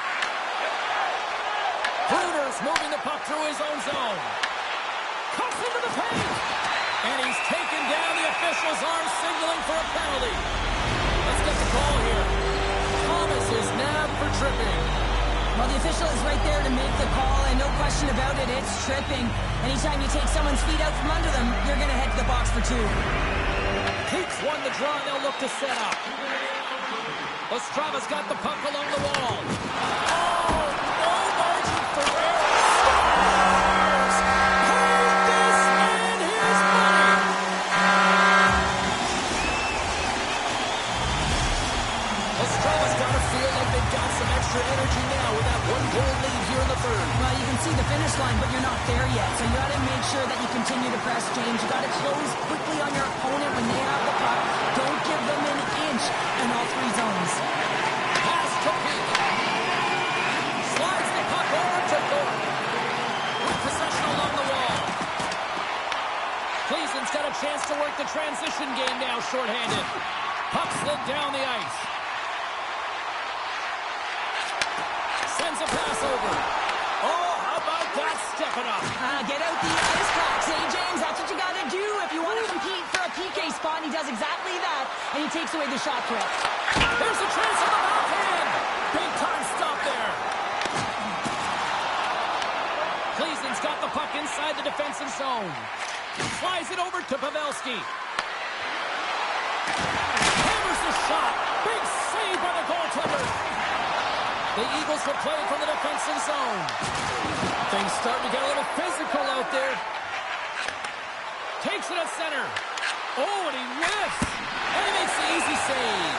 Bruder's moving the puck through his own zone. Cuts into the paint. And he's taken down. The official's arm signaling for a penalty. Let's get the call here. Thomas is nabbed for tripping. Well, the official is right there to make the call, and no question about it, it's tripping. Anytime you take someone's feet out from under them, you're going to head to the box for 2. Keeps won the draw, and they'll look to set up. Ostrava's got the puck along the wall. Oh, no margin for error. Scores! Hold this, and here's money. Ostrava's got to feel like they've got some extra energy now with that 1-goal lead here in the third. Well, you can see the finish line, but you're not there yet. So you got to make sure that you continue to press, James. You got to close quickly on your opponent when they have the puck. Don't give them an inch in all 3 zones. Pass to Peak. Slides the puck start the transition game now shorthanded. Puck slid down the ice. Sends a pass over. Oh, how about that stepping up? Get out the ice box, eh, James? That's what you got to do if you want to compete for a PK spot. And he does exactly that, and he takes away the shot threat. There's a chance on the backhand. Big time stop there. Cleason's got the puck inside the defensive zone. Flies it over to Pavelski. Hammers the shot. Big save by the goaltender. The Eagles will play from the defensive zone. Things starting to get a little physical out there. Takes it at center. Oh, and he whiffs. And he makes the easy save.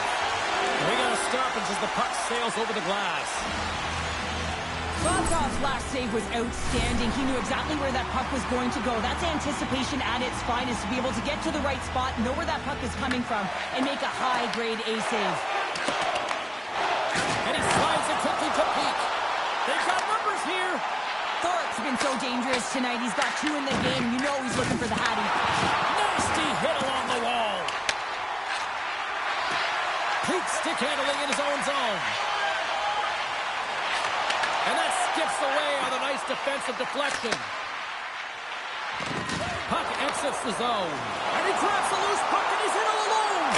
We got a stoppage as the puck sails over the glass. Bobkov's last save was outstanding. He knew exactly where that puck was going to go. That's anticipation at its finest, to be able to get to the right spot, know where that puck is coming from, and make a high-grade A save. And he slides it quickly to Peak. They've got numbers here. Thorpe's been so dangerous tonight. He's got 2 in the game. You know he's looking for the Hattie. Nasty hit along the wall. Peak stick handling in his own zone. And that skips away on a nice defensive deflection. Puck exits the zone. And he grabs the loose puck and he's in all alone.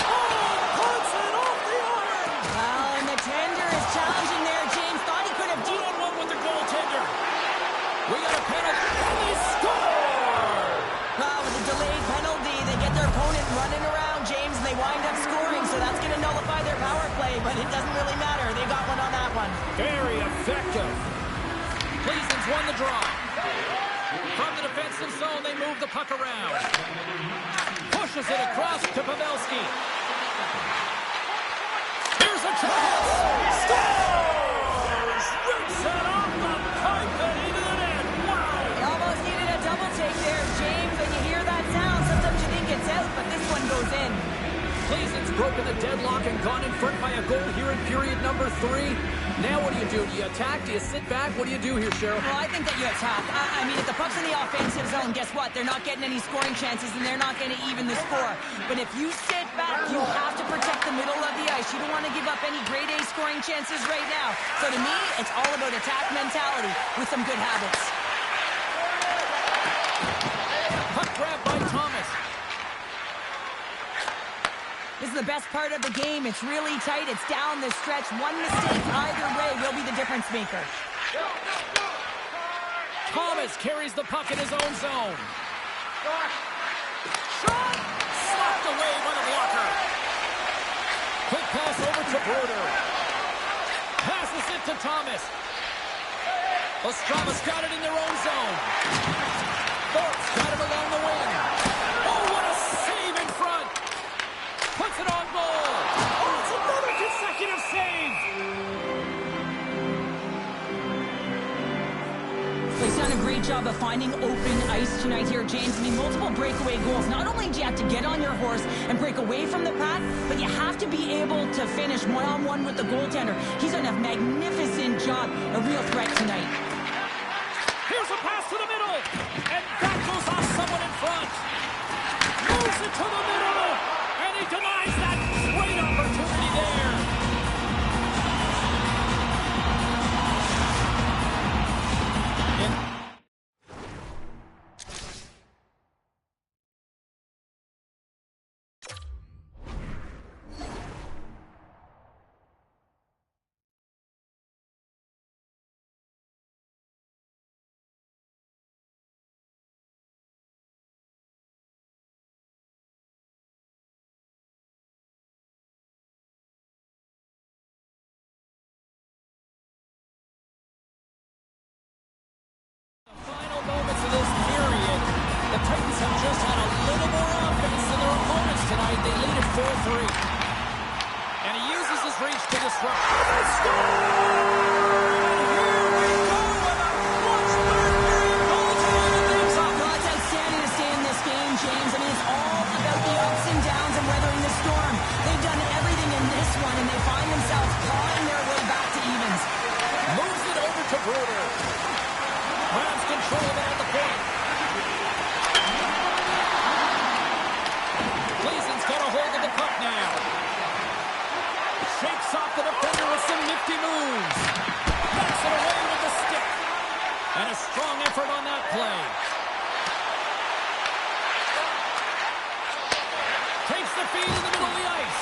Oh, puts it off the arm. Well, and the tender is challenging there. James thought he could have deep. 2-on-1 with the goaltender. We got a penalty. And they score! Well, with a delayed penalty, they get their opponent running around, James, and they wind up scoring, so that's going to nullify their power play, but it doesn't really matter. They got one on that one. Very effective. Cleason's won the draw. From the defensive zone, they move the puck around. Pushes it across to Pavelski. Here's a chance. Scores! Rips it off the pipe and into the net. Wow! They almost needed a double take there, James. When you hear that sound, sometimes you think it's out, but this one goes in. Cleason's broken the deadlock and gone in front by a goal here in period number 3. Now what do? Do you attack? Do you sit back? What do you do here, Cheryl? Well, I think that you attack. I mean, if the puck's in the offensive zone, guess what? They're not getting any scoring chances, and they're not going to even the score. But if you sit back, you have to protect the middle of the ice. You don't want to give up any grade A scoring chances right now. So to me, it's all about attack mentality with some good habits. Puck grab by Thomas. This is the best part of the game. It's really tight. It's down the stretch. One mistake either way will be the difference maker. Thomas carries the puck in his own zone. Shot! Slapped away by the blocker. Quick pass over to Bruder. Passes it to Thomas. Ostrava's got it in their own zone. Thorpe's got it along the wing. Oh, what a save in front! Puts it on goal. Oh, it's another consecutive save. He's done a great job of finding open ice tonight here, James. I mean, multiple breakaway goals. Not only do you have to get on your horse and break away from the pack, but you have to be able to finish one-on-one with the goaltender. He's done a magnificent job, a real threat tonight. Here's a pass to the middle, and that goes off someone in front. Moves it to the middle, and he denies that great opportunity there. Final moments of this period. The Titans have just had a little more offense than their opponents tonight. They lead at 4-3. And he uses his reach to disrupt. They score! And here we go with a clutch third-period goal to win the things up. Well, it's outstanding to stay in this game, James. I mean, it's all about the ups and downs and weathering the storm. They've done everything in this one, and they find themselves clawing their way back to evens. Moves it over to Bruder. Grabs control of it at the point. off the defender with some nifty moves. Knocks it away with the stick. And a strong effort on that play. Takes the feed in the middle of the ice.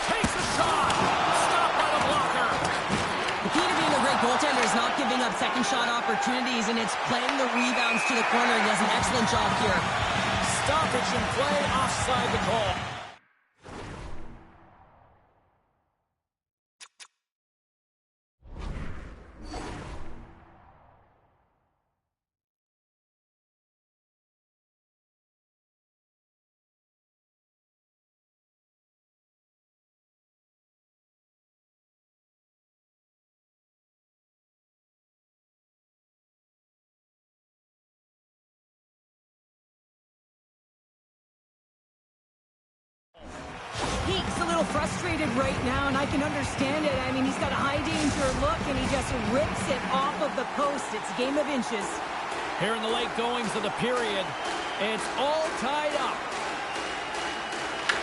Takes a shot. Stopped by the blocker. The key to being a great goaltender is not giving up second shot opportunities, and it's playing the rebounds to the corner. He does an excellent job here. Stoppage in play, offside the call. He's a little frustrated right now, and I can understand it. I mean, he's got a high-danger look, and he just rips it off of the post. It's a game of inches. Here in the late goings of the period, it's all tied up.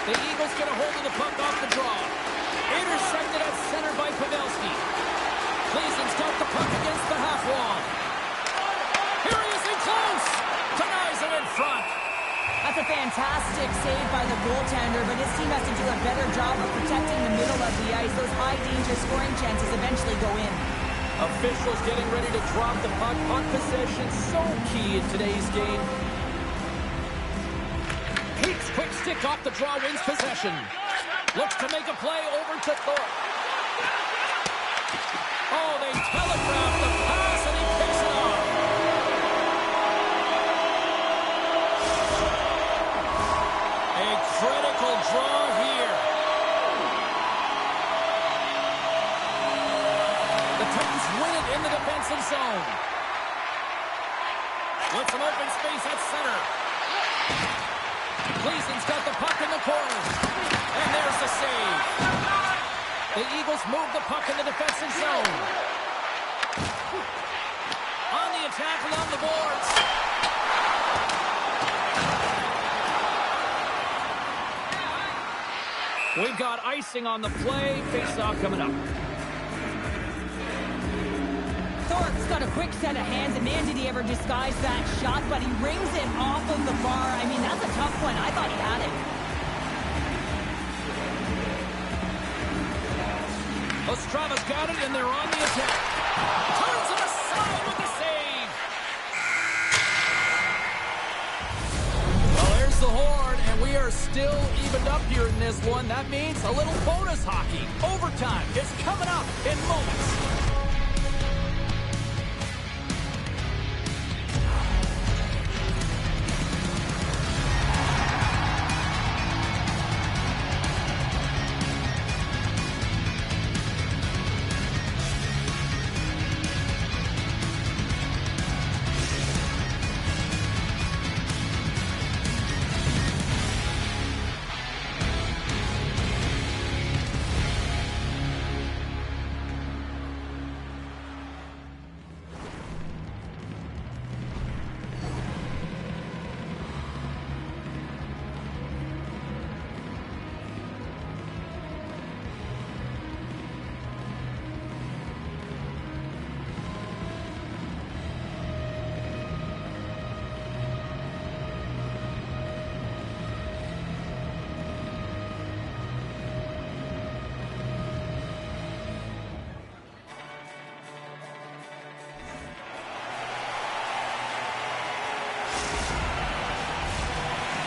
The Eagles get a hold of the puck off the draw. Intercepted at center by Pavelski. Gleason's got the puck against the half wall. Here he is in close. Denies it in front. That's a fantastic save by the goaltender, but his team has to do a better job of protecting the middle of the ice. Those high-danger scoring chances eventually go in. Officials getting ready to drop the puck. Puck possession so key in today's game. Peaks quick stick off the draw, wins possession. Looks to make a play over to Thorpe. Oh, they telegraph the pass, and he picks it off. A critical draw here. The Titans win it in the defensive zone. With some open space at center. Gleason's got the puck in the corner. And there's the save. The Eagles move the puck in the defensive zone. On the attack along the boards. We've got icing on the play. Face-off coming up. Thorpe's got a quick set of hands, and man, did he ever disguise that shot, but he rings it off of the bar. I mean, that's a tough one. I thought he had it. Ostrava's got it, and they're on the attack. Turns it aside with the save. Well, there's the horn, and we are still evened up here in this one. That means a little bonus hockey. Overtime is coming up in moments.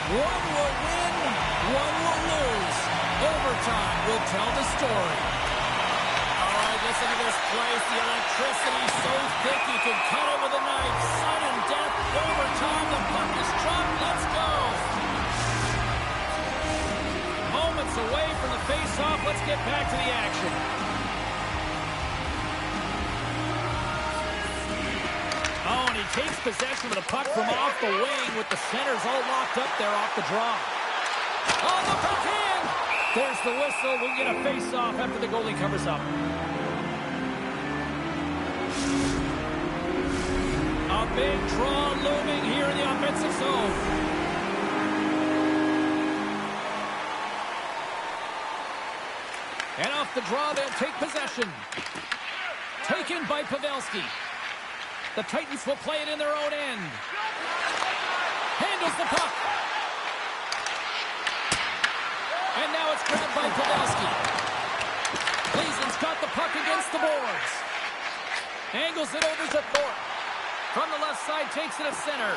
One will win, one will lose. Overtime will tell the story. All right, listen to this place. The electricity so thick you can cut it with a knife. Sudden death, overtime. The puck is dropped. Let's go. Moments away from the face-off. Let's get back to the action. Oh, and he takes possession of the puck from off the wing with the centers all locked up there off the draw. Oh, the backhand! There's the whistle. We get a face-off after the goalie covers up. A big draw looming here in the offensive zone. And off the draw, they'll take possession. Taken by Pavelski. The Titans will play it in their own end. Handles the puck. And now it's grabbed by Pavelski. Gleason's got the puck against the boards. Angles it over to Thorpe. From the left side, takes it to center.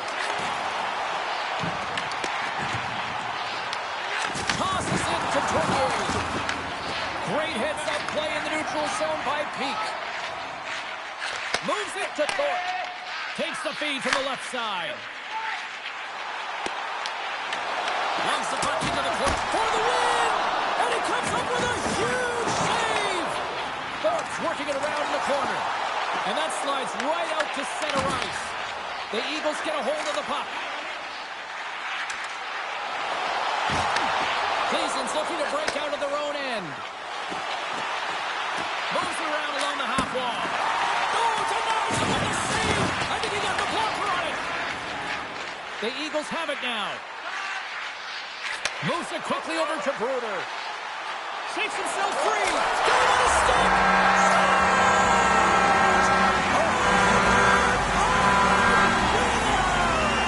Tosses it to Tournier. Great heads-up play in the neutral zone by Peak. Moves it to Thorpe. Takes the feed from the left side. Runs the puck into the court for the win! And he comes up with a huge save! Thorpe's working it around in the corner. And that slides right out to center ice. The Eagles get a hold of the puck. Gleason's looking to break out of their own end. Moves around along the half wall. Oh, denies him with a save! I think he got the blocker on it. The Eagles have it now. Moves it quickly over to Bruder. Shakes himself